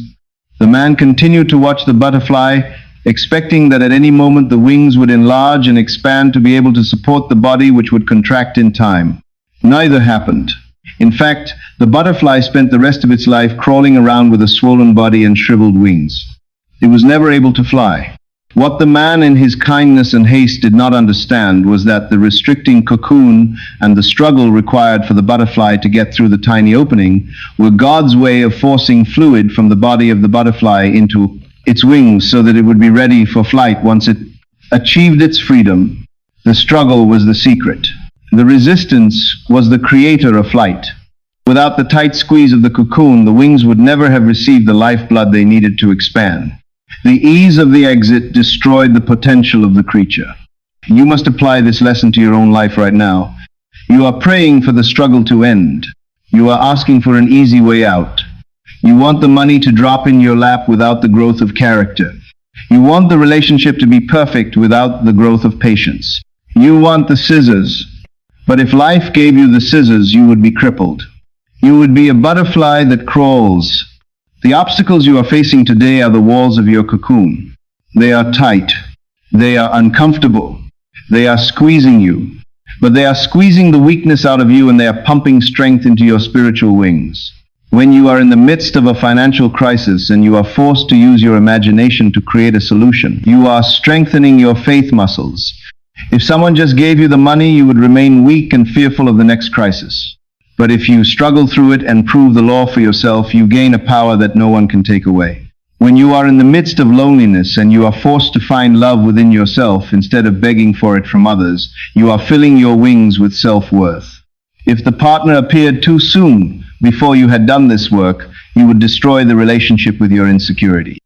The man continued to watch the butterfly, expecting that at any moment the wings would enlarge and expand to be able to support the body, which would contract in time. Neither happened. In fact, the butterfly spent the rest of its life crawling around with a swollen body and shriveled wings. It was never able to fly. What the man in his kindness and haste did not understand was that the restricting cocoon and the struggle required for the butterfly to get through the tiny opening were God's way of forcing fluid from the body of the butterfly into its wings so that it would be ready for flight once it achieved its freedom. The struggle was the secret. The resistance was the creator of flight. Without the tight squeeze of the cocoon, the wings would never have received the lifeblood they needed to expand. The ease of the exit destroyed the potential of the creature. You must apply this lesson to your own life right now. You are praying for the struggle to end. You are asking for an easy way out. You want the money to drop in your lap without the growth of character. You want the relationship to be perfect without the growth of patience. You want the scissors. But if life gave you the scissors, you would be crippled. You would be a butterfly that crawls. The obstacles you are facing today are the walls of your cocoon. They are tight. They are uncomfortable. They are squeezing you. But they are squeezing the weakness out of you, and they are pumping strength into your spiritual wings. When you are in the midst of a financial crisis and you are forced to use your imagination to create a solution, you are strengthening your faith muscles. If someone just gave you the money, you would remain weak and fearful of the next crisis. But if you struggle through it and prove the law for yourself, you gain a power that no one can take away. When you are in the midst of loneliness and you are forced to find love within yourself instead of begging for it from others, you are filling your wings with self-worth. If the partner appeared too soon before you had done this work, you would destroy the relationship with your insecurity.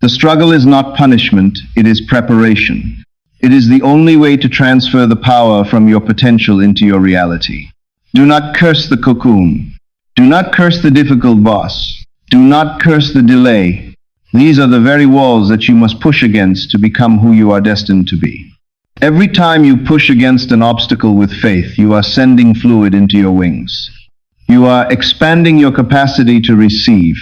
The struggle is not punishment, it is preparation. It is the only way to transfer the power from your potential into your reality. Do not curse the cocoon. Do not curse the difficult boss. Do not curse the delay. These are the very walls that you must push against to become who you are destined to be. Every time you push against an obstacle with faith, you are sending fluid into your wings. You are expanding your capacity to receive.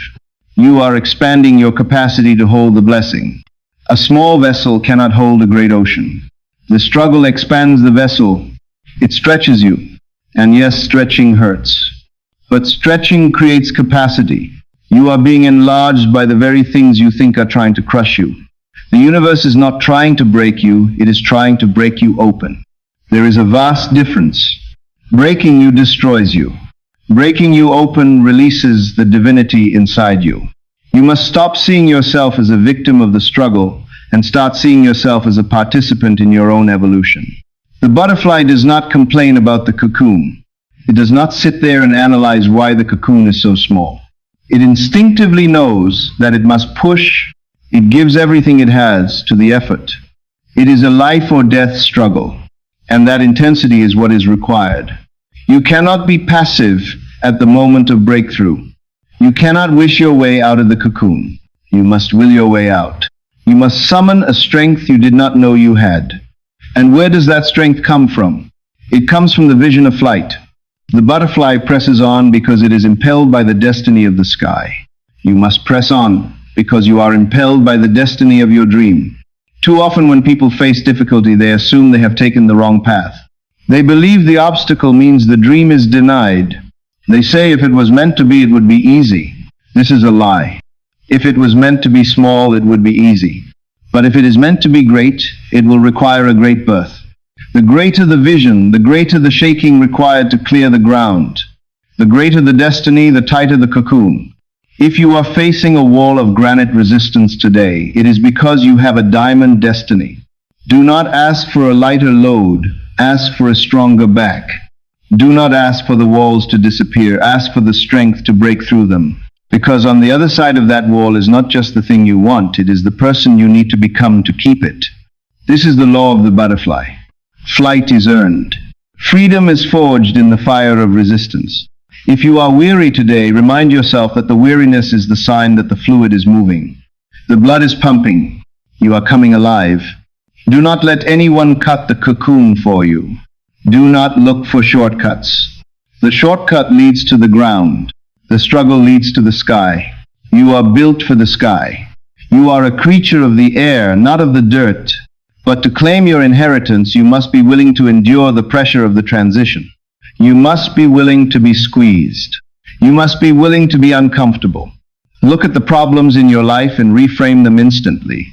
You are expanding your capacity to hold the blessing. A small vessel cannot hold a great ocean. The struggle expands the vessel. It stretches you. And yes, stretching hurts. But stretching creates capacity. You are being enlarged by the very things you think are trying to crush you. The universe is not trying to break you, it is trying to break you open. There is a vast difference. Breaking you destroys you. Breaking you open releases the divinity inside you. You must stop seeing yourself as a victim of the struggle and start seeing yourself as a participant in your own evolution. The butterfly does not complain about the cocoon. It does not sit there and analyze why the cocoon is so small. It instinctively knows that it must push. It gives everything it has to the effort. It is a life or death struggle, and that intensity is what is required. You cannot be passive at the moment of breakthrough. You cannot wish your way out of the cocoon. You must will your way out. You must summon a strength you did not know you had. And where does that strength come from? It comes from the vision of flight. The butterfly presses on because it is impelled by the destiny of the sky. You must press on because you are impelled by the destiny of your dream. Too often when people face difficulty, they assume they have taken the wrong path. They believe the obstacle means the dream is denied. They say if it was meant to be, it would be easy. This is a lie. If it was meant to be small, it would be easy. But if it is meant to be great, it will require a great birth. The greater the vision, the greater the shaking required to clear the ground. The greater the destiny, the tighter the cocoon. If you are facing a wall of granite resistance today, it is because you have a diamond destiny. Do not ask for a lighter load. Ask for a stronger back. Do not ask for the walls to disappear. Ask for the strength to break through them. Because on the other side of that wall is not just the thing you want, it is the person you need to become to keep it. This is the law of the butterfly. Flight is earned. Freedom is forged in the fire of resistance. If you are weary today, remind yourself that the weariness is the sign that the fluid is moving. The blood is pumping. You are coming alive. Do not let anyone cut the cocoon for you. Do not look for shortcuts. The shortcut leads to the ground. The struggle leads to the sky. You are built for the sky. You are a creature of the air, not of the dirt. But to claim your inheritance, you must be willing to endure the pressure of the transition. You must be willing to be squeezed. You must be willing to be uncomfortable. Look at the problems in your life and reframe them instantly.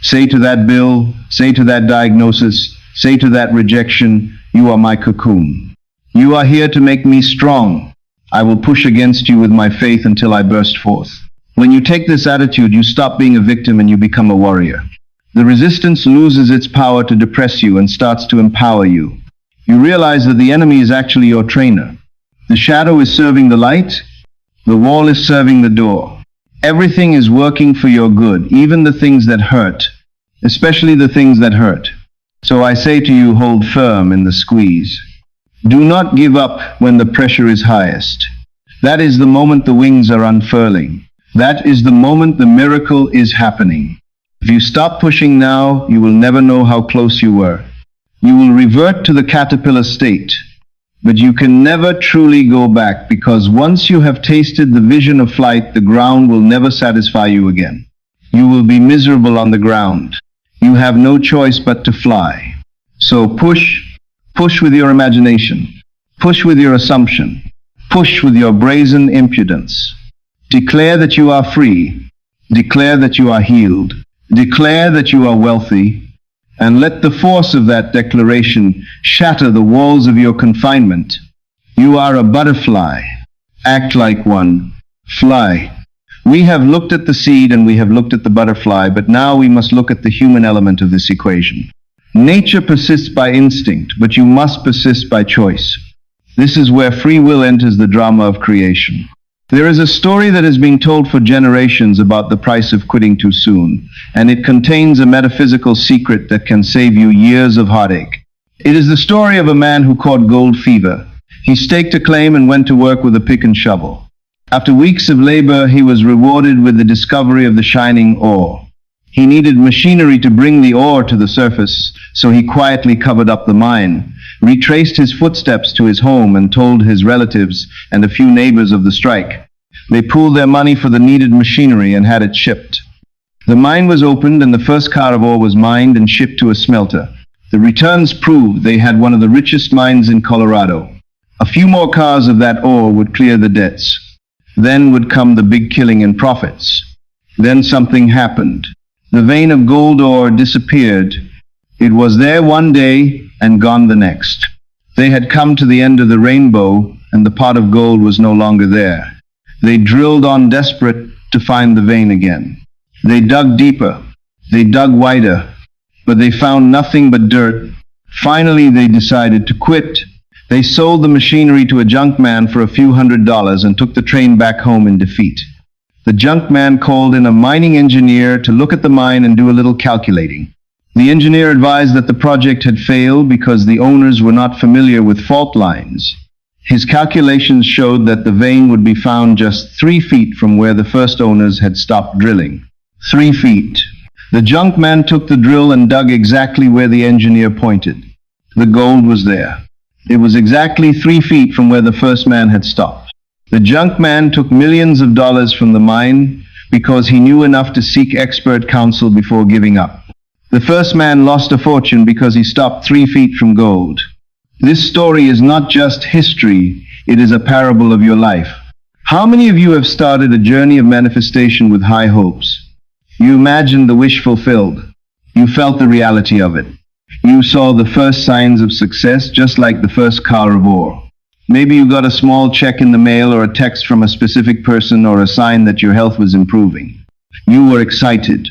Say to that bill, say to that diagnosis, say to that rejection, you are my cocoon. You are here to make me strong. I will push against you with my faith until I burst forth. When you take this attitude, you stop being a victim and you become a warrior. The resistance loses its power to depress you and starts to empower you. You realize that the enemy is actually your trainer. The shadow is serving the light. The wall is serving the door. Everything is working for your good, even the things that hurt, especially the things that hurt. So I say to you, hold firm in the squeeze. Do not give up when the pressure is highest. That is the moment the wings are unfurling. That is the moment the miracle is happening. If you stop pushing now, you will never know how close you were. You will revert to the caterpillar state, but you can never truly go back because once you have tasted the vision of flight, the ground will never satisfy you again. You will be miserable on the ground. You have no choice but to fly. So push with your imagination. Push with your assumption. Push with your brazen impudence. Declare that you are free. Declare that you are healed. Declare that you are wealthy. And let the force of that declaration shatter the walls of your confinement. You are a butterfly. Act like one. Fly. We have looked at the seed and we have looked at the butterfly, but now we must look at the human element of this equation. Nature persists by instinct, but you must persist by choice. This is where free will enters the drama of creation. There is a story that has been told for generations about the price of quitting too soon, and it contains a metaphysical secret that can save you years of heartache. It is the story of a man who caught gold fever. He staked a claim and went to work with a pick and shovel. After weeks of labor, he was rewarded with the discovery of the shining ore. He needed machinery to bring the ore to the surface, so he quietly covered up the mine, retraced his footsteps to his home, and told his relatives and a few neighbors of the strike. They pooled their money for the needed machinery and had it shipped. The mine was opened and the first car of ore was mined and shipped to a smelter. The returns proved they had one of the richest mines in Colorado. A few more cars of that ore would clear the debts. Then would come the big killing and profits. Then something happened. The vein of gold ore disappeared. It was there one day and gone the next. They had come to the end of the rainbow and the pot of gold was no longer there. They drilled on, desperate to find the vein again. They dug deeper. They dug wider. But they found nothing but dirt. Finally, they decided to quit. They sold the machinery to a junk man for a few $100s and took the train back home in defeat. The junk man called in a mining engineer to look at the mine and do a little calculating. The engineer advised that the project had failed because the owners were not familiar with fault lines. His calculations showed that the vein would be found just 3 feet from where the first owners had stopped drilling. 3 feet. The junk man took the drill and dug exactly where the engineer pointed. The gold was there. It was exactly 3 feet from where the first man had stopped. The junk man took millions of dollars from the mine because he knew enough to seek expert counsel before giving up. The first man lost a fortune because he stopped 3 feet from gold. This story is not just history, it is a parable of your life. How many of you have started a journey of manifestation with high hopes? You imagined the wish fulfilled. You felt the reality of it. You saw the first signs of success, just like the first car of ore. Maybe you got a small check in the mail or a text from a specific person or a sign that your health was improving. You were excited.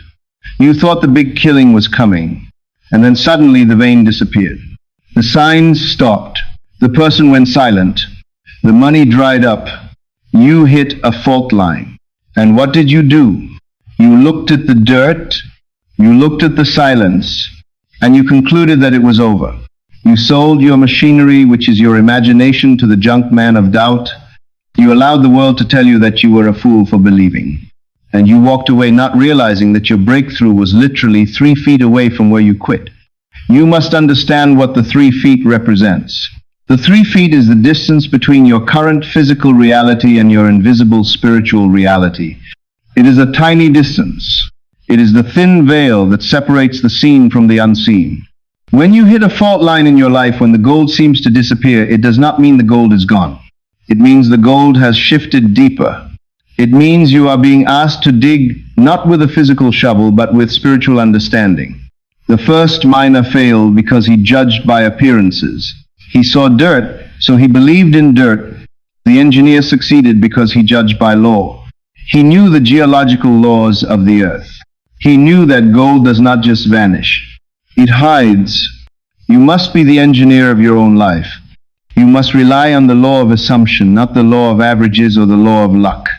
You thought the big killing was coming. And then suddenly the vein disappeared. The signs stopped. The person went silent. The money dried up. You hit a fault line. And what did you do? You looked at the dirt. You looked at the silence. And you concluded that it was over. You sold your machinery, which is your imagination, to the junk man of doubt. You allowed the world to tell you that you were a fool for believing. And you walked away not realizing that your breakthrough was literally 3 feet away from where you quit. You must understand what the 3 feet represents. The 3 feet is the distance between your current physical reality and your invisible spiritual reality. It is a tiny distance. It is the thin veil that separates the seen from the unseen. When you hit a fault line in your life, when the gold seems to disappear, it does not mean the gold is gone. It means the gold has shifted deeper. It means you are being asked to dig not with a physical shovel, but with spiritual understanding. The first miner failed because he judged by appearances. He saw dirt, so he believed in dirt. The engineer succeeded because he judged by law. He knew the geological laws of the earth. He knew that gold does not just vanish. It hides. You must be the engineer of your own life. You must rely on the law of assumption, not the law of averages or the law of luck.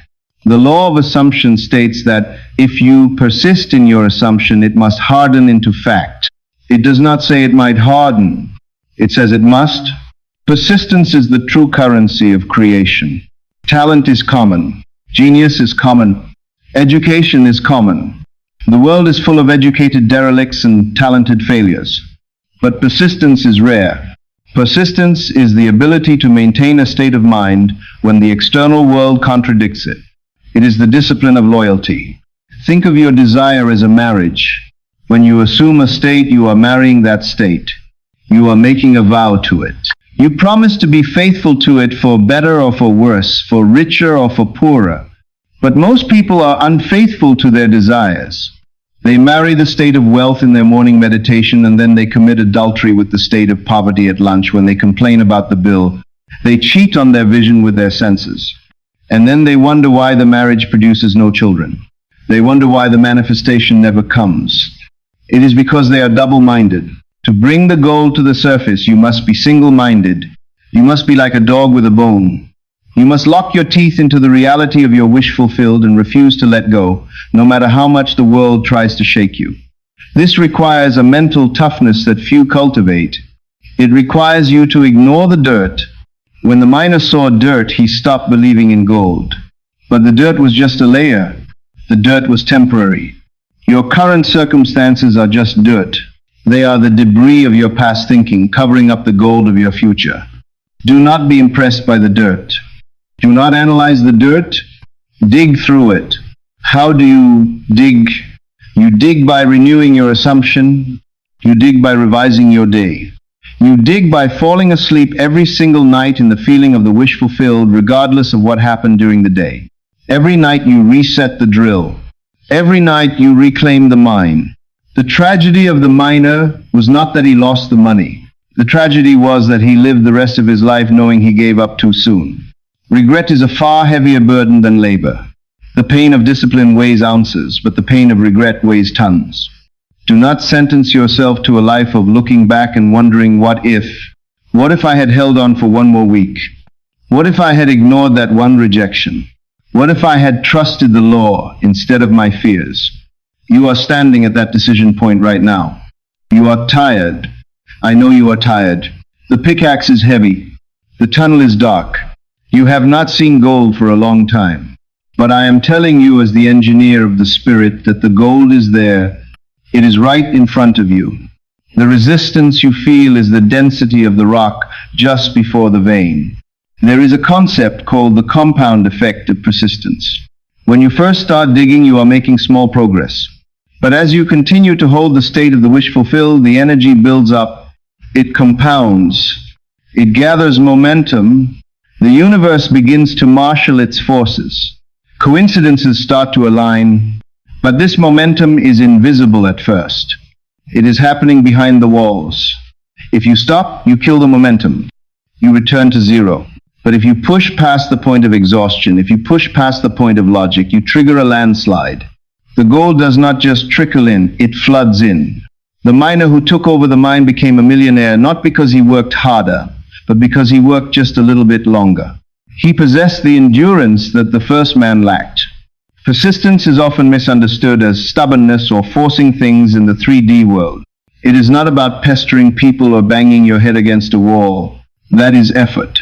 The law of assumption states that if you persist in your assumption, it must harden into fact. It does not say it might harden. It says it must. Persistence is the true currency of creation. Talent is common. Genius is common. Education is common. The world is full of educated derelicts and talented failures. But persistence is rare. Persistence is the ability to maintain a state of mind when the external world contradicts it. It is the discipline of loyalty. Think of your desire as a marriage. When you assume a state, you are marrying that state. You are making a vow to it. You promise to be faithful to it for better or for worse, for richer or for poorer. But most people are unfaithful to their desires. They marry the state of wealth in their morning meditation, and then they commit adultery with the state of poverty at lunch when they complain about the bill. They cheat on their vision with their senses. And then they wonder why the marriage produces no children. They wonder why the manifestation never comes. It is because they are double-minded. To bring the gold to the surface, you must be single-minded. You must be like a dog with a bone. You must lock your teeth into the reality of your wish fulfilled and refuse to let go, no matter how much the world tries to shake you. This requires a mental toughness that few cultivate. It requires you to ignore the dirt. When the miner saw dirt, he stopped believing in gold. But the dirt was just a layer. The dirt was temporary. Your current circumstances are just dirt. They are the debris of your past thinking, covering up the gold of your future. Do not be impressed by the dirt. Do not analyze the dirt. Dig through it. How do you dig? You dig by renewing your assumption. You dig by revising your day. You dig by falling asleep every single night in the feeling of the wish fulfilled, regardless of what happened during the day. Every night you reset the drill. Every night you reclaim the mine. The tragedy of the miner was not that he lost the money. The tragedy was that he lived the rest of his life knowing he gave up too soon. Regret is a far heavier burden than labor. The pain of discipline weighs ounces, but the pain of regret weighs tons. Do not sentence yourself to a life of looking back and wondering what if. What if I had held on for one more week? What if I had ignored that one rejection? What if I had trusted the law instead of my fears? You are standing at that decision point right now. You are tired. I know you are tired. The pickaxe is heavy. The tunnel is dark. You have not seen gold for a long time. But I am telling you as the engineer of the spirit that the gold is there. It is right in front of you. The resistance you feel is the density of the rock just before the vein. There is a concept called the compound effect of persistence. When you first start digging, you are making small progress. But as you continue to hold the state of the wish fulfilled, the energy builds up. It compounds. It gathers momentum. The universe begins to marshal its forces. Coincidences start to align, but this momentum is invisible at first. It is happening behind the walls. If you stop, you kill the momentum. You return to zero. But if you push past the point of exhaustion, if you push past the point of logic, you trigger a landslide. The gold does not just trickle in, it floods in. The miner who took over the mine became a millionaire not because he worked harder, but because he worked just a little bit longer. He possessed the endurance that the first man lacked. Persistence is often misunderstood as stubbornness or forcing things in the 3D world. It is not about pestering people or banging your head against a wall. That is effort.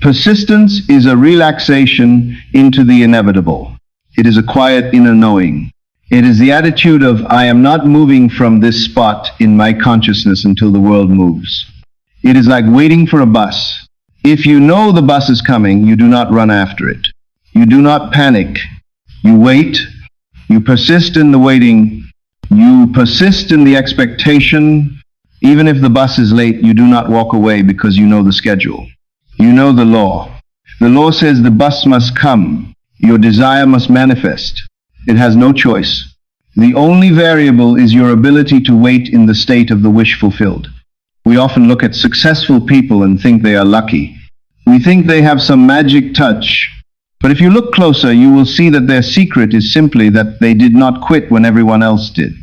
Persistence is a relaxation into the inevitable. It is a quiet inner knowing. It is the attitude of, I am not moving from this spot in my consciousness until the world moves. It is like waiting for a bus. If you know the bus is coming, you do not run after it. You do not panic. You wait. You persist in the waiting. You persist in the expectation. Even if the bus is late, you do not walk away because you know the schedule. You know the law. The law says the bus must come. Your desire must manifest. It has no choice. The only variable is your ability to wait in the state of the wish fulfilled. We often look at successful people and think they are lucky. We think they have some magic touch. But if you look closer, you will see that their secret is simply that they did not quit when everyone else did.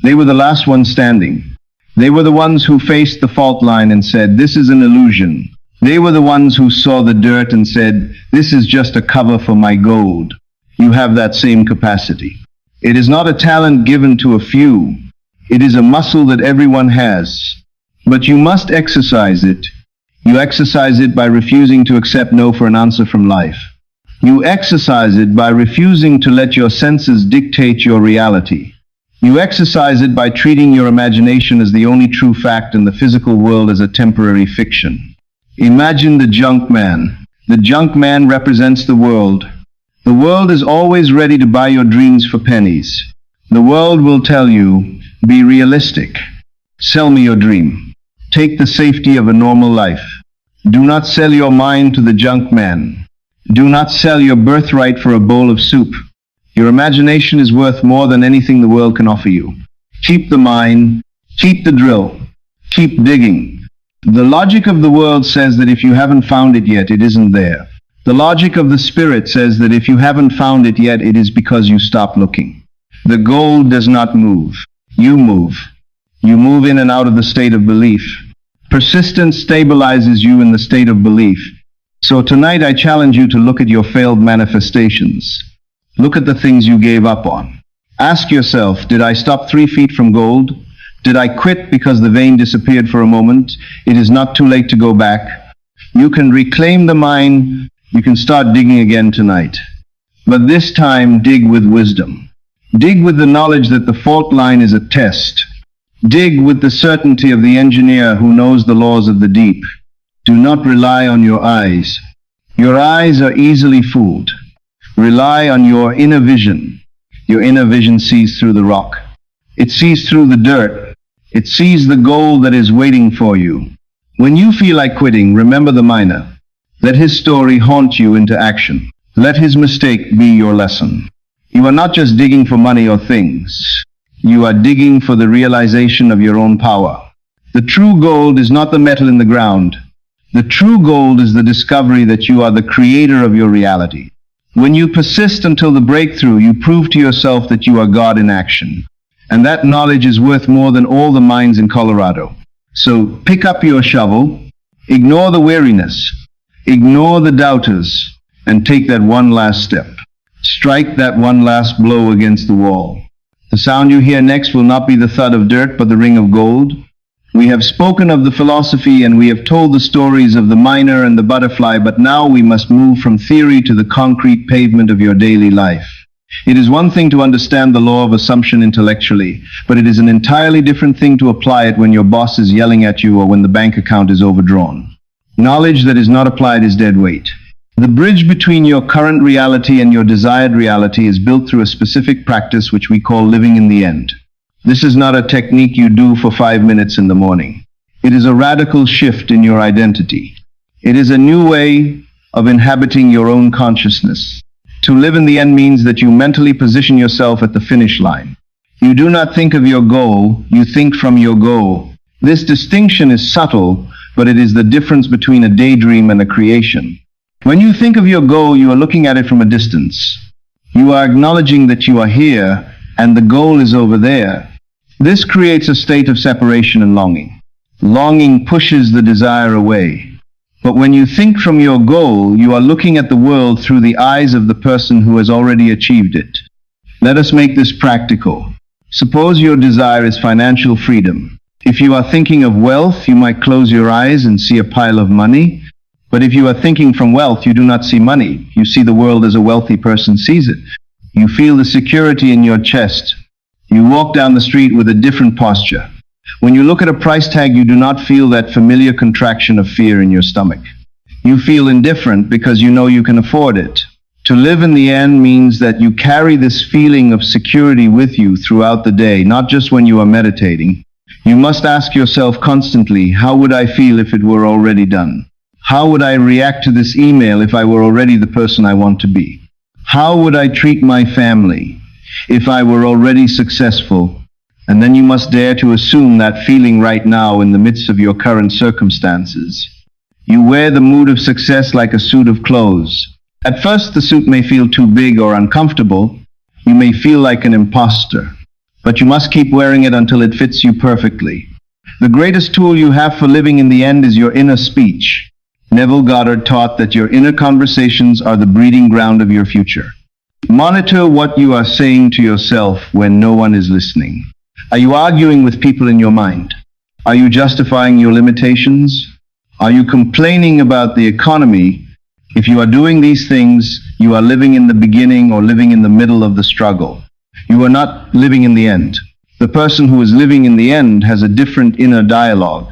They were the last ones standing. They were the ones who faced the fault line and said, this is an illusion. They were the ones who saw the dirt and said, this is just a cover for my gold. You have that same capacity. It is not a talent given to a few. It is a muscle that everyone has. But you must exercise it. You exercise it by refusing to accept no for an answer from life. You exercise it by refusing to let your senses dictate your reality. You exercise it by treating your imagination as the only true fact and the physical world as a temporary fiction. Imagine the junk man. The junk man represents the world. The world is always ready to buy your dreams for pennies. The world will tell you, be realistic. Sell me your dream. Take the safety of a normal life. Do not sell your mind to the junk man. Do not sell your birthright for a bowl of soup. Your imagination is worth more than anything the world can offer you. Keep the mine. Keep the drill. Keep digging. The logic of the world says that if you haven't found it yet, it isn't there. The logic of the spirit says that if you haven't found it yet, it is because you stopped looking. The gold does not move. You move. You move in and out of the state of belief. Persistence stabilizes you in the state of belief. So tonight I challenge you to look at your failed manifestations. Look at the things you gave up on. Ask yourself, did I stop 3 feet from gold? Did I quit because the vein disappeared for a moment? It is not too late to go back. You can reclaim the mine. You can start digging again tonight. But this time, dig with wisdom. Dig with the knowledge that the fault line is a test. Dig with the certainty of the engineer who knows the laws of the deep. Do not rely on your eyes. Your eyes are easily fooled. Rely on your inner vision. Your inner vision sees through the rock. It sees through the dirt. It sees the gold that is waiting for you. When you feel like quitting, remember the miner. Let his story haunt you into action. Let his mistake be your lesson. You are not just digging for money or things. You are digging for the realization of your own power. The true gold is not the metal in the ground. The true gold is the discovery that you are the creator of your reality. When you persist until the breakthrough, you prove to yourself that you are God in action. And that knowledge is worth more than all the mines in Colorado. So pick up your shovel, ignore the weariness, ignore the doubters, and take that one last step. Strike that one last blow against the wall. The sound you hear next will not be the thud of dirt, but the ring of gold. We have spoken of the philosophy and we have told the stories of the miner and the butterfly, but now we must move from theory to the concrete pavement of your daily life. It is one thing to understand the law of assumption intellectually, but it is an entirely different thing to apply it when your boss is yelling at you or when the bank account is overdrawn. Knowledge that is not applied is dead weight. The bridge between your current reality and your desired reality is built through a specific practice which we call living in the end. This is not a technique you do for 5 minutes in the morning. It is a radical shift in your identity. It is a new way of inhabiting your own consciousness. To live in the end means that you mentally position yourself at the finish line. You do not think of your goal, you think from your goal. This distinction is subtle, but it is the difference between a daydream and a creation. When you think of your goal, you are looking at it from a distance. You are acknowledging that you are here and the goal is over there. This creates a state of separation and longing. Longing pushes the desire away. But when you think from your goal, you are looking at the world through the eyes of the person who has already achieved it. Let us make this practical. Suppose your desire is financial freedom. If you are thinking of wealth, you might close your eyes and see a pile of money. But if you are thinking from wealth, you do not see money. You see the world as a wealthy person sees it. You feel the security in your chest. You walk down the street with a different posture. When you look at a price tag, you do not feel that familiar contraction of fear in your stomach. You feel indifferent because you know you can afford it. To live in the end means that you carry this feeling of security with you throughout the day, not just when you are meditating. You must ask yourself constantly, how would I feel if it were already done? How would I react to this email if I were already the person I want to be? How would I treat my family if I were already successful? And then you must dare to assume that feeling right now in the midst of your current circumstances. You wear the mood of success like a suit of clothes. At first, the suit may feel too big or uncomfortable. You may feel like an imposter. But you must keep wearing it until it fits you perfectly. The greatest tool you have for living in the end is your inner speech. Neville Goddard taught that your inner conversations are the breeding ground of your future. Monitor what you are saying to yourself when no one is listening. Are you arguing with people in your mind? Are you justifying your limitations? Are you complaining about the economy? If you are doing these things, you are living in the beginning or living in the middle of the struggle. You are not living in the end. The person who is living in the end has a different inner dialogue.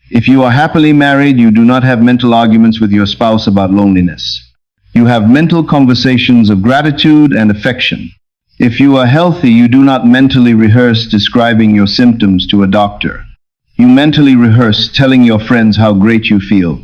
If you are happily married, you do not have mental arguments with your spouse about loneliness. You have mental conversations of gratitude and affection. If you are healthy, you do not mentally rehearse describing your symptoms to a doctor. You mentally rehearse telling your friends how great you feel.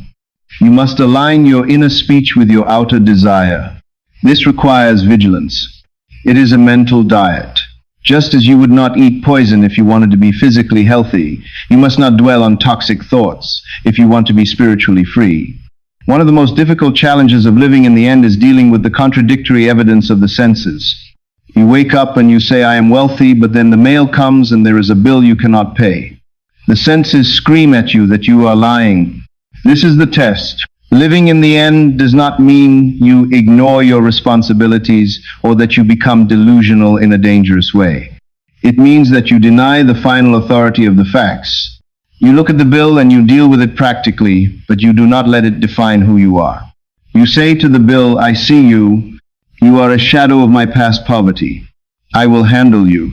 You must align your inner speech with your outer desire. This requires vigilance. It is a mental diet. Just as you would not eat poison if you wanted to be physically healthy, you must not dwell on toxic thoughts if you want to be spiritually free. One of the most difficult challenges of living in the end is dealing with the contradictory evidence of the senses. You wake up and you say, I am wealthy, but then the mail comes and there is a bill you cannot pay. The senses scream at you that you are lying. This is the test. Living in the end does not mean you ignore your responsibilities or that you become delusional in a dangerous way. It means that you deny the final authority of the facts. You look at the bill and you deal with it practically, but you do not let it define who you are. You say to the bill, I see you. You are a shadow of my past poverty. I will handle you.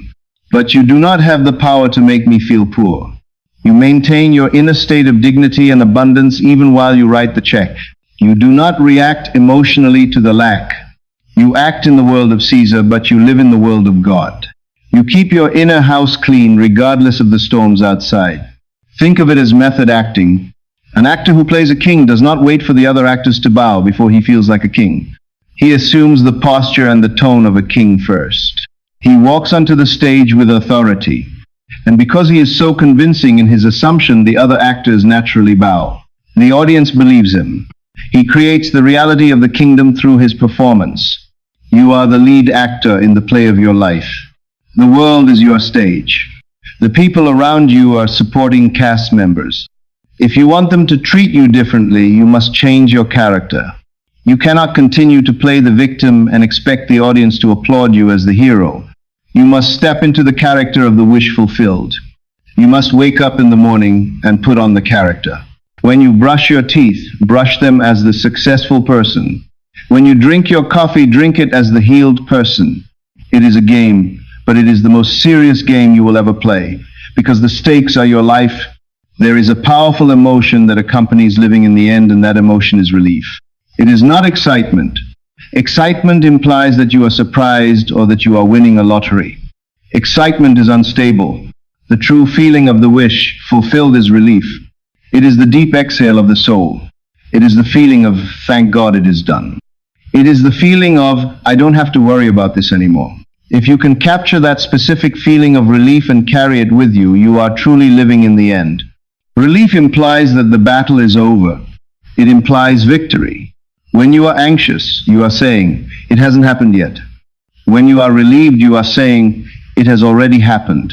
But you do not have the power to make me feel poor. You maintain your inner state of dignity and abundance even while you write the check. You do not react emotionally to the lack. You act in the world of Caesar, but you live in the world of God. You keep your inner house clean regardless of the storms outside. Think of it as method acting. An actor who plays a king does not wait for the other actors to bow before he feels like a king. He assumes the posture and the tone of a king first. He walks onto the stage with authority. And because he is so convincing in his assumption, the other actors naturally bow. The audience believes him. He creates the reality of the kingdom through his performance. You are the lead actor in the play of your life. The world is your stage. The people around you are supporting cast members. If you want them to treat you differently, you must change your character. You cannot continue to play the victim and expect the audience to applaud you as the hero. You must step into the character of the wish fulfilled. You must wake up in the morning and put on the character. When you brush your teeth, brush them as the successful person. When you drink your coffee, drink it as the healed person. It is a game, but it is the most serious game you will ever play, because the stakes are your life. There is a powerful emotion that accompanies living in the end, and that emotion is relief. It is not excitement. Excitement implies that you are surprised or that you are winning a lottery. Excitement is unstable. The true feeling of the wish fulfilled is relief. It is the deep exhale of the soul. It is the feeling of, thank God it is done. It is the feeling of, I don't have to worry about this anymore. If you can capture that specific feeling of relief and carry it with you, you are truly living in the end. Relief implies that the battle is over. It implies victory. When you are anxious, you are saying, it hasn't happened yet. When you are relieved, you are saying, it has already happened.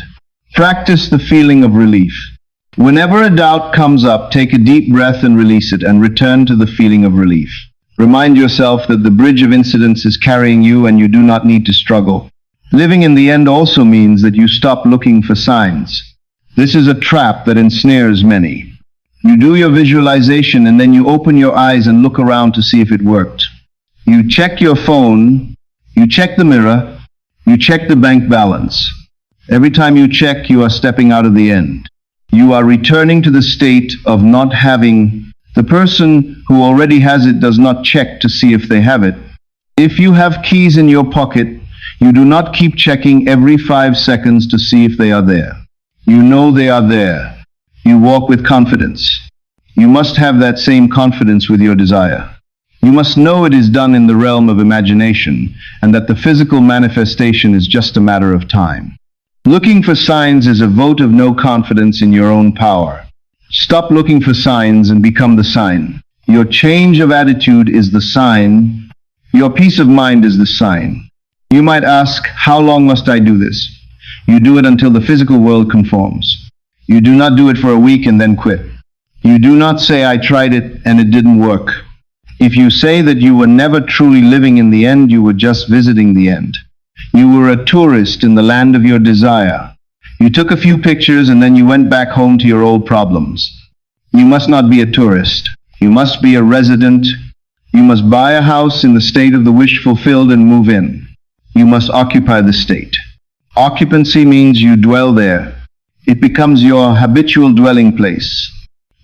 Practice the feeling of relief. Whenever a doubt comes up, take a deep breath and release it, and return to the feeling of relief. Remind yourself that the bridge of incidents is carrying you and you do not need to struggle. Living in the end also means that you stop looking for signs. This is a trap that ensnares many. You do your visualization and then you open your eyes and look around to see if it worked. You check your phone, you check the mirror, you check the bank balance. Every time you check, you are stepping out of the end. You are returning to the state of not having. The person who already has it does not check to see if they have it. If you have keys in your pocket, you do not keep checking every 5 seconds to see if they are there. You know they are there. You walk with confidence. You must have that same confidence with your desire. You must know it is done in the realm of imagination, and that the physical manifestation is just a matter of time. Looking for signs is a vote of no confidence in your own power. Stop looking for signs and become the sign. Your change of attitude is the sign. Your peace of mind is the sign. You might ask, how long must I do this? You do it until the physical world conforms. You do not do it for a week and then quit. You do not say, I tried it and it didn't work. If you say that you were never truly living in the end, you were just visiting the end. You were a tourist in the land of your desire. You took a few pictures and then you went back home to your old problems. You must not be a tourist. You must be a resident. You must buy a house in the state of the wish fulfilled and move in. You must occupy the state. Occupancy means you dwell there. It becomes your habitual dwelling place.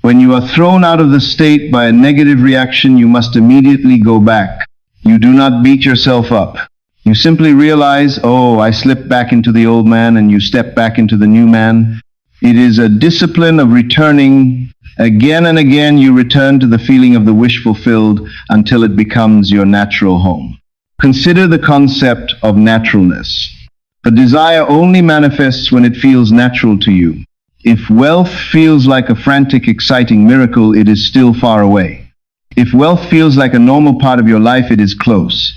When you are thrown out of the state by a negative reaction, you must immediately go back. You do not beat yourself up. You simply realize, oh, I slipped back into the old man, and you step back into the new man. It is a discipline of returning. Again and again you return to the feeling of the wish fulfilled until it becomes your natural home. Consider the concept of naturalness. A desire only manifests when it feels natural to you. If wealth feels like a frantic, exciting miracle, it is still far away. If wealth feels like a normal part of your life, it is close.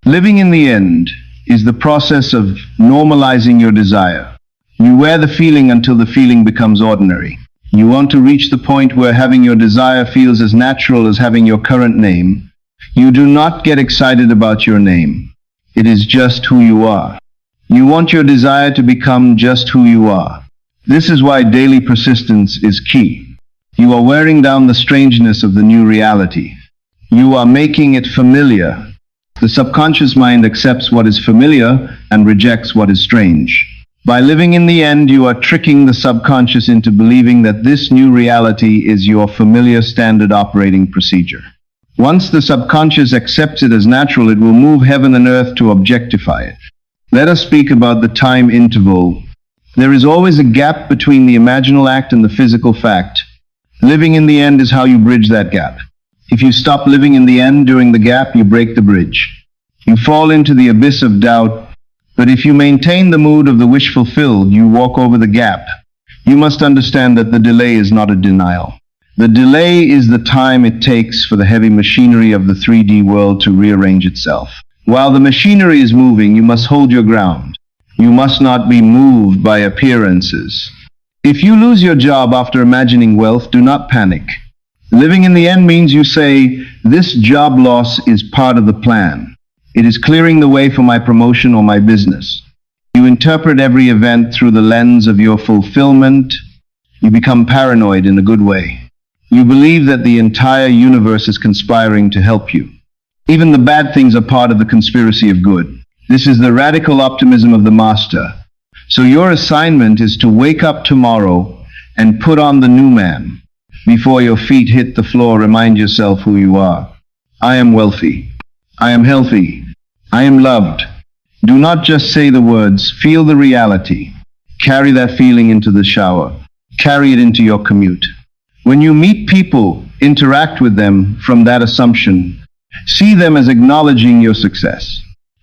Living in the end is the process of normalizing your desire. You wear the feeling until the feeling becomes ordinary. You want to reach the point where having your desire feels as natural as having your current name. You do not get excited about your name. It is just who you are. You want your desire to become just who you are. This is why daily persistence is key. You are wearing down the strangeness of the new reality. You are making it familiar. The subconscious mind accepts what is familiar and rejects what is strange. By living in the end, you are tricking the subconscious into believing that this new reality is your familiar standard operating procedure. Once the subconscious accepts it as natural, it will move heaven and earth to objectify it. Let us speak about the time interval. There is always a gap between the imaginal act and the physical fact. Living in the end is how you bridge that gap. If you stop living in the end during the gap, you break the bridge. You fall into the abyss of doubt. But if you maintain the mood of the wish fulfilled, you walk over the gap. You must understand that the delay is not a denial. The delay is the time it takes for the heavy machinery of the 3D world to rearrange itself. While the machinery is moving, you must hold your ground. You must not be moved by appearances. If you lose your job after imagining wealth, do not panic. Living in the end means you say, this job loss is part of the plan. It is clearing the way for my promotion or my business. You interpret every event through the lens of your fulfillment. You become paranoid in a good way. You believe that the entire universe is conspiring to help you. Even the bad things are part of the conspiracy of good. This is the radical optimism of the master. So your assignment is to wake up tomorrow and put on the new man. Before your feet hit the floor, remind yourself who you are. I am wealthy. I am healthy. I am loved. Do not just say the words, feel the reality. Carry that feeling into the shower. Carry it into your commute. When you meet people, interact with them from that assumption. See them as acknowledging your success.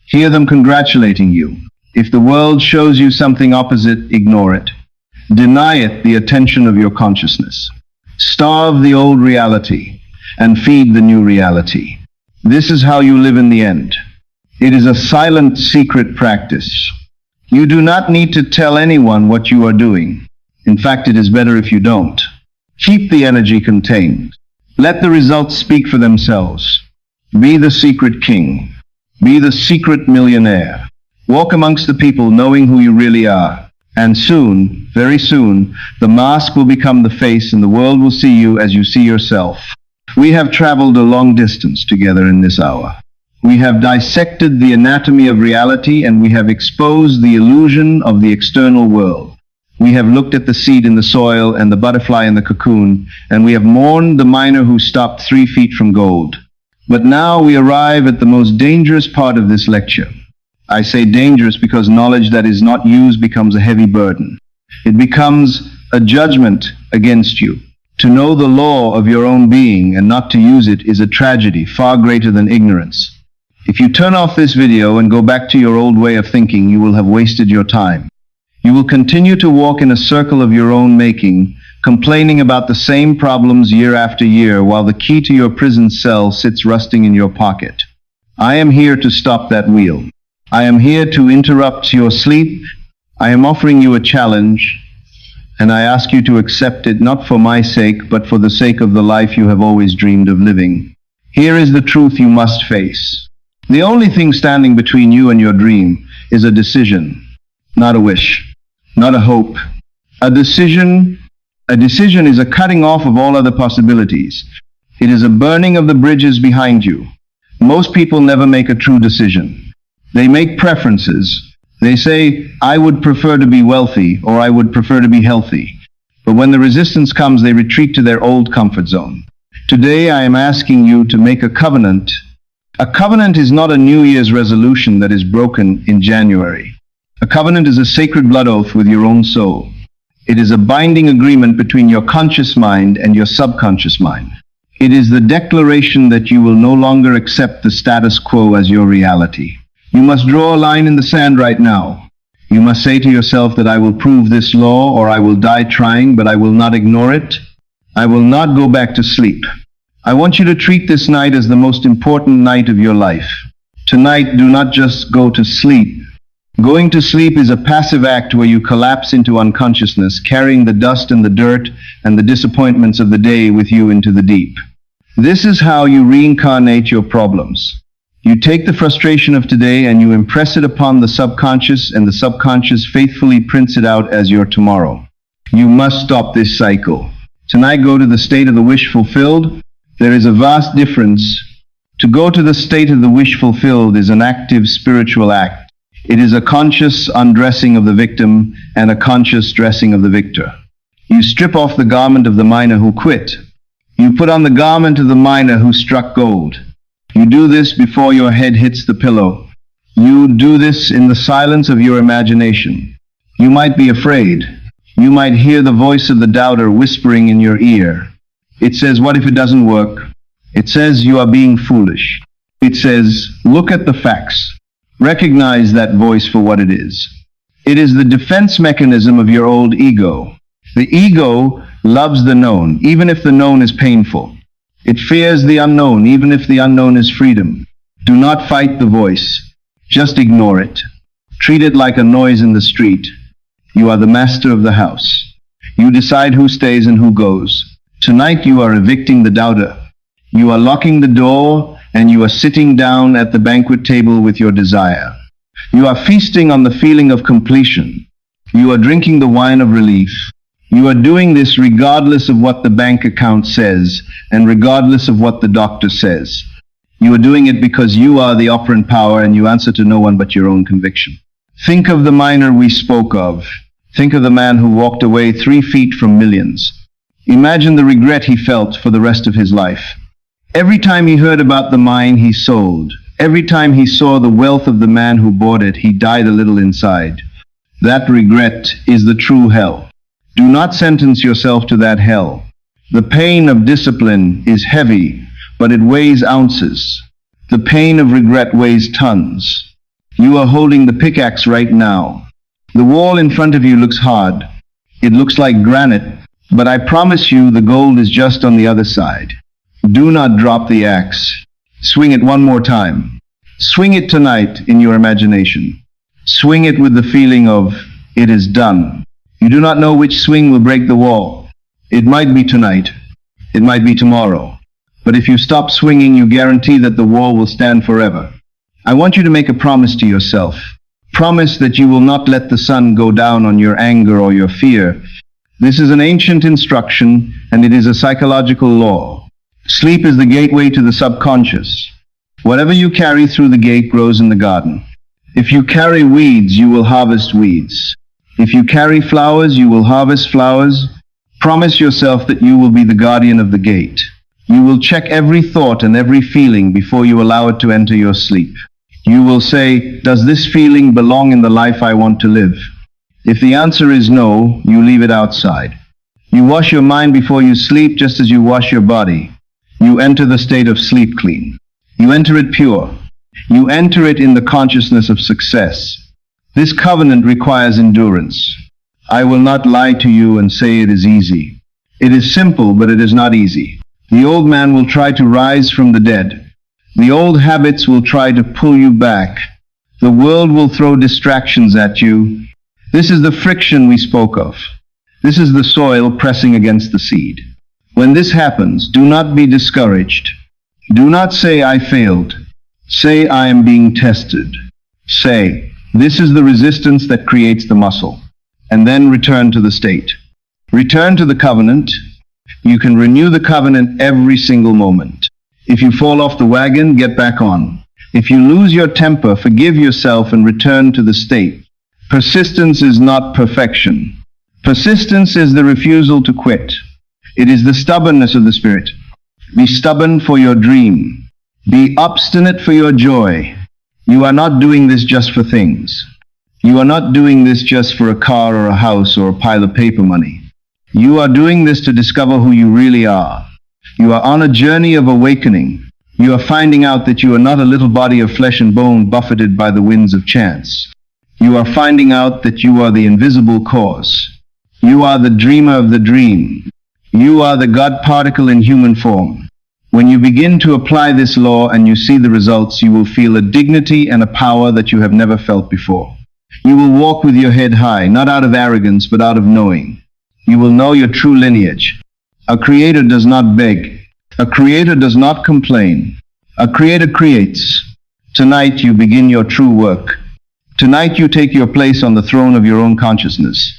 Hear them congratulating you. If the world shows you something opposite, ignore it. Deny it the attention of your consciousness. Starve the old reality and feed the new reality. This is how you live in the end. It is a silent, secret practice. You do not need to tell anyone what you are doing. In fact, it is better if you don't. Keep the energy contained. Let the results speak for themselves. Be the secret king. Be the secret millionaire. Walk amongst the people knowing who you really are. And soon, very soon, the mask will become the face and the world will see you as you see yourself. We have traveled a long distance together in this hour. We have dissected the anatomy of reality and we have exposed the illusion of the external world. We have looked at the seed in the soil and the butterfly in the cocoon, and we have mourned the miner who stopped 3 feet from gold. But now we arrive at the most dangerous part of this lecture. I say dangerous because knowledge that is not used becomes a heavy burden. It becomes a judgment against you. To know the law of your own being and not to use it is a tragedy far greater than ignorance. If you turn off this video and go back to your old way of thinking, you will have wasted your time. You will continue to walk in a circle of your own making, complaining about the same problems year after year, while the key to your prison cell sits rusting in your pocket. I am here to stop that wheel. I am here to interrupt your sleep. I am offering you a challenge, and I ask you to accept it not for my sake, but for the sake of the life you have always dreamed of living. Here is the truth you must face. The only thing standing between you and your dream is a decision, not a wish, not a hope. A decision is a cutting off of all other possibilities. It is a burning of the bridges behind you. Most people never make a true decision. They make preferences. They say, I would prefer to be wealthy, or I would prefer to be healthy. But when the resistance comes, they retreat to their old comfort zone. Today, I am asking you to make a covenant. A covenant is not a New Year's resolution that is broken in January. A covenant is a sacred blood oath with your own soul. It is a binding agreement between your conscious mind and your subconscious mind. It is the declaration that you will no longer accept the status quo as your reality. You must draw a line in the sand right now. You must say to yourself that I will prove this law, or I will die trying, but I will not ignore it. I will not go back to sleep. I want you to treat this night as the most important night of your life. Tonight, do not just go to sleep. Going to sleep is a passive act where you collapse into unconsciousness, carrying the dust and the dirt and the disappointments of the day with you into the deep. This is how you reincarnate your problems. You take the frustration of today and you impress it upon the subconscious, and the subconscious faithfully prints it out as your tomorrow. You must stop this cycle. Tonight, go to the state of the wish fulfilled. There is a vast difference. To go to the state of the wish fulfilled is an active spiritual act. It is a conscious undressing of the victim and a conscious dressing of the victor. You strip off the garment of the miner who quit. You put on the garment of the miner who struck gold. You do this before your head hits the pillow. You do this in the silence of your imagination. You might be afraid. You might hear the voice of the doubter whispering in your ear. It says, "What if it doesn't work?" It says, "You are being foolish." It says, "Look at the facts." Recognize that voice for what it is. It is the defense mechanism of your old ego. The ego loves the known, even if the known is painful. It fears the unknown, even if the unknown is freedom. Do not fight the voice. Just ignore it. Treat it like a noise in the street. You are the master of the house. You decide who stays and who goes. Tonight you are evicting the doubter. You are locking the door, and you are sitting down at the banquet table with your desire. You are feasting on the feeling of completion. You are drinking the wine of relief. You are doing this regardless of what the bank account says and regardless of what the doctor says. You are doing it because you are the operant power and you answer to no one but your own conviction. Think of the miner we spoke of. Think of the man who walked away 3 feet from millions. Imagine the regret he felt for the rest of his life. Every time he heard about the mine he sold, every time he saw the wealth of the man who bought it, he died a little inside. That regret is the true hell. Do not sentence yourself to that hell. The pain of discipline is heavy, but it weighs ounces. The pain of regret weighs tons. You are holding the pickaxe right now. The wall in front of you looks hard. It looks like granite, but I promise you the gold is just on the other side. Do not drop the axe. Swing it one more time. Swing it tonight in your imagination. Swing it with the feeling of, it is done. You do not know which swing will break the wall. It might be tonight. It might be tomorrow. But if you stop swinging, you guarantee that the wall will stand forever. I want you to make a promise to yourself. Promise that you will not let the sun go down on your anger or your fear. This is an ancient instruction, and it is a psychological law. Sleep is the gateway to the subconscious. Whatever you carry through the gate grows in the garden. If you carry weeds, you will harvest weeds. If you carry flowers, you will harvest flowers. Promise yourself that you will be the guardian of the gate. You will check every thought and every feeling before you allow it to enter your sleep. You will say, does this feeling belong in the life I want to live? If the answer is no, you leave it outside. You wash your mind before you sleep just as you wash your body. You enter the state of sleep clean. You enter it pure. You enter it in the consciousness of success. This covenant requires endurance. I will not lie to you and say it is easy. It is simple, but it is not easy. The old man will try to rise from the dead. The old habits will try to pull you back. The world will throw distractions at you. This is the friction we spoke of. This is the soil pressing against the seed. When this happens, do not be discouraged. Do not say, I failed. Say, I am being tested. Say, this is the resistance that creates the muscle. And then return to the state. Return to the covenant. You can renew the covenant every single moment. If you fall off the wagon, get back on. If you lose your temper, forgive yourself and return to the state. Persistence is not perfection. Persistence is the refusal to quit. It is the stubbornness of the spirit. Be stubborn for your dream. Be obstinate for your joy. You are not doing this just for things. You are not doing this just for a car or a house or a pile of paper money. You are doing this to discover who you really are. You are on a journey of awakening. You are finding out that you are not a little body of flesh and bone buffeted by the winds of chance. You are finding out that you are the invisible cause. You are the dreamer of the dream. You are the God particle in human form. When you begin to apply this law and you see the results, you will feel a dignity and a power that you have never felt before. You will walk with your head high, not out of arrogance, but out of knowing. You will know your true lineage. A creator does not beg. A creator does not complain. A creator creates. Tonight you begin your true work. Tonight you take your place on the throne of your own consciousness.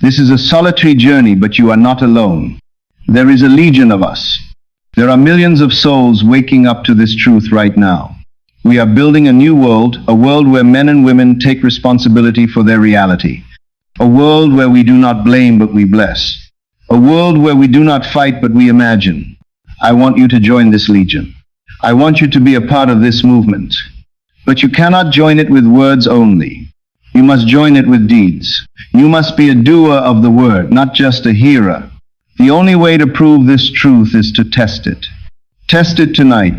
This is a solitary journey, but you are not alone. There is a legion of us. There are millions of souls waking up to this truth right now. We are building a new world, a world where men and women take responsibility for their reality. A world where we do not blame but we bless. A world where we do not fight but we imagine. I want you to join this legion. I want you to be a part of this movement. But you cannot join it with words only. You must join it with deeds. You must be a doer of the word, not just a hearer. The only way to prove this truth is to test it. Test it tonight.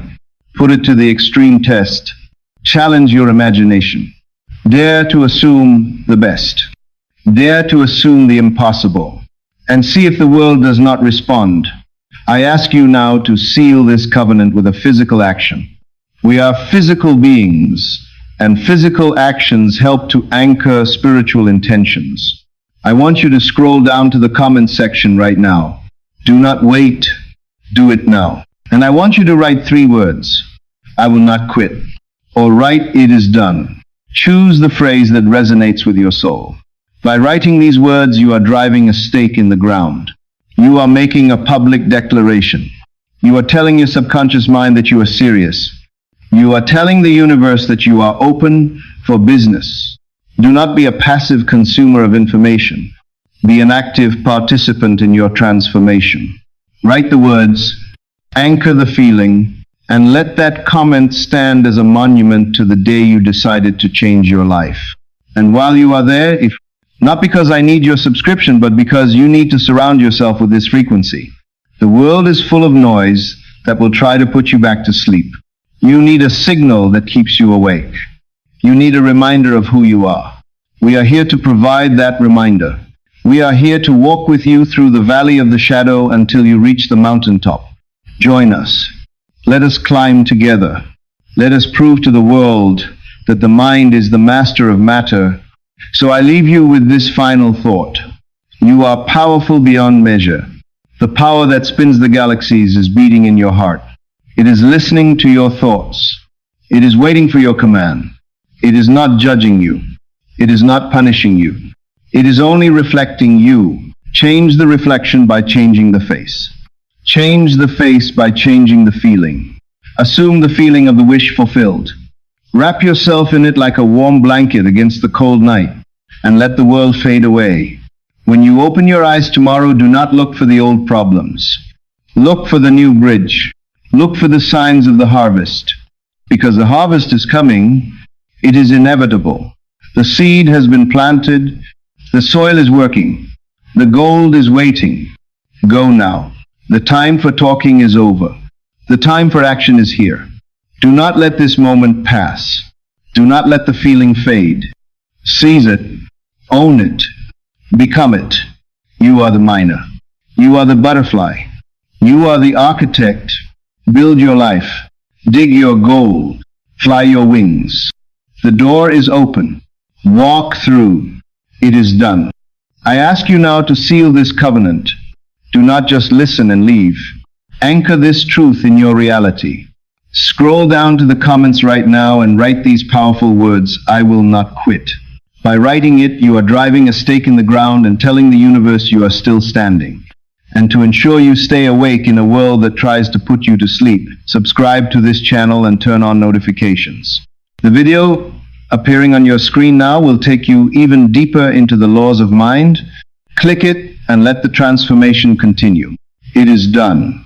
Put it to the extreme test. Challenge your imagination. Dare to assume the best. Dare to assume the impossible. And see if the world does not respond. I ask you now to seal this covenant with a physical action. We are physical beings, and physical actions help to anchor spiritual intentions. I want you to scroll down to the comment section right now. Do not wait. Do it now. And I want you to write 3 words. I will not quit. Or write, it is done. Choose the phrase that resonates with your soul. By writing these words, you are driving a stake in the ground. You are making a public declaration. You are telling your subconscious mind that you are serious. You are telling the universe that you are open for business. Do not be a passive consumer of information. Be an active participant in your transformation. Write the words, anchor the feeling, and let that comment stand as a monument to the day you decided to change your life. And while you are there, not because I need your subscription, but because you need to surround yourself with this frequency. The world is full of noise that will try to put you back to sleep. You need a signal that keeps you awake. You need a reminder of who you are. We are here to provide that reminder. We are here to walk with you through the valley of the shadow until you reach the mountaintop. Join us. Let us climb together. Let us prove to the world that the mind is the master of matter. So I leave you with this final thought. You are powerful beyond measure. The power that spins the galaxies is beating in your heart. It is listening to your thoughts. It is waiting for your command. It is not judging you. It is not punishing you. It is only reflecting you. Change the reflection by changing the face. Change the face by changing the feeling. Assume the feeling of the wish fulfilled. Wrap yourself in it like a warm blanket against the cold night, and let the world fade away. When you open your eyes tomorrow, do not look for the old problems. Look for the new bridge. Look for the signs of the harvest. Because the harvest is coming, it is inevitable. The seed has been planted. The soil is working. The gold is waiting. Go now. The time for talking is over. The time for action is here. Do not let this moment pass. Do not let the feeling fade. Seize it. Own it. Become it. You are the miner. You are the butterfly. You are the architect. Build your life. Dig your gold. Fly your wings. The door is open. Walk through. It is done. I ask you now to seal this covenant. Do not just listen and leave. Anchor this truth in your reality. Scroll down to the comments right now and write these powerful words, I will not quit. By writing it, you are driving a stake in the ground and telling the universe you are still standing. And to ensure you stay awake in a world that tries to put you to sleep, subscribe to this channel and turn on notifications. The video appearing on your screen now will take you even deeper into the laws of mind. Click it and let the transformation continue. It is done.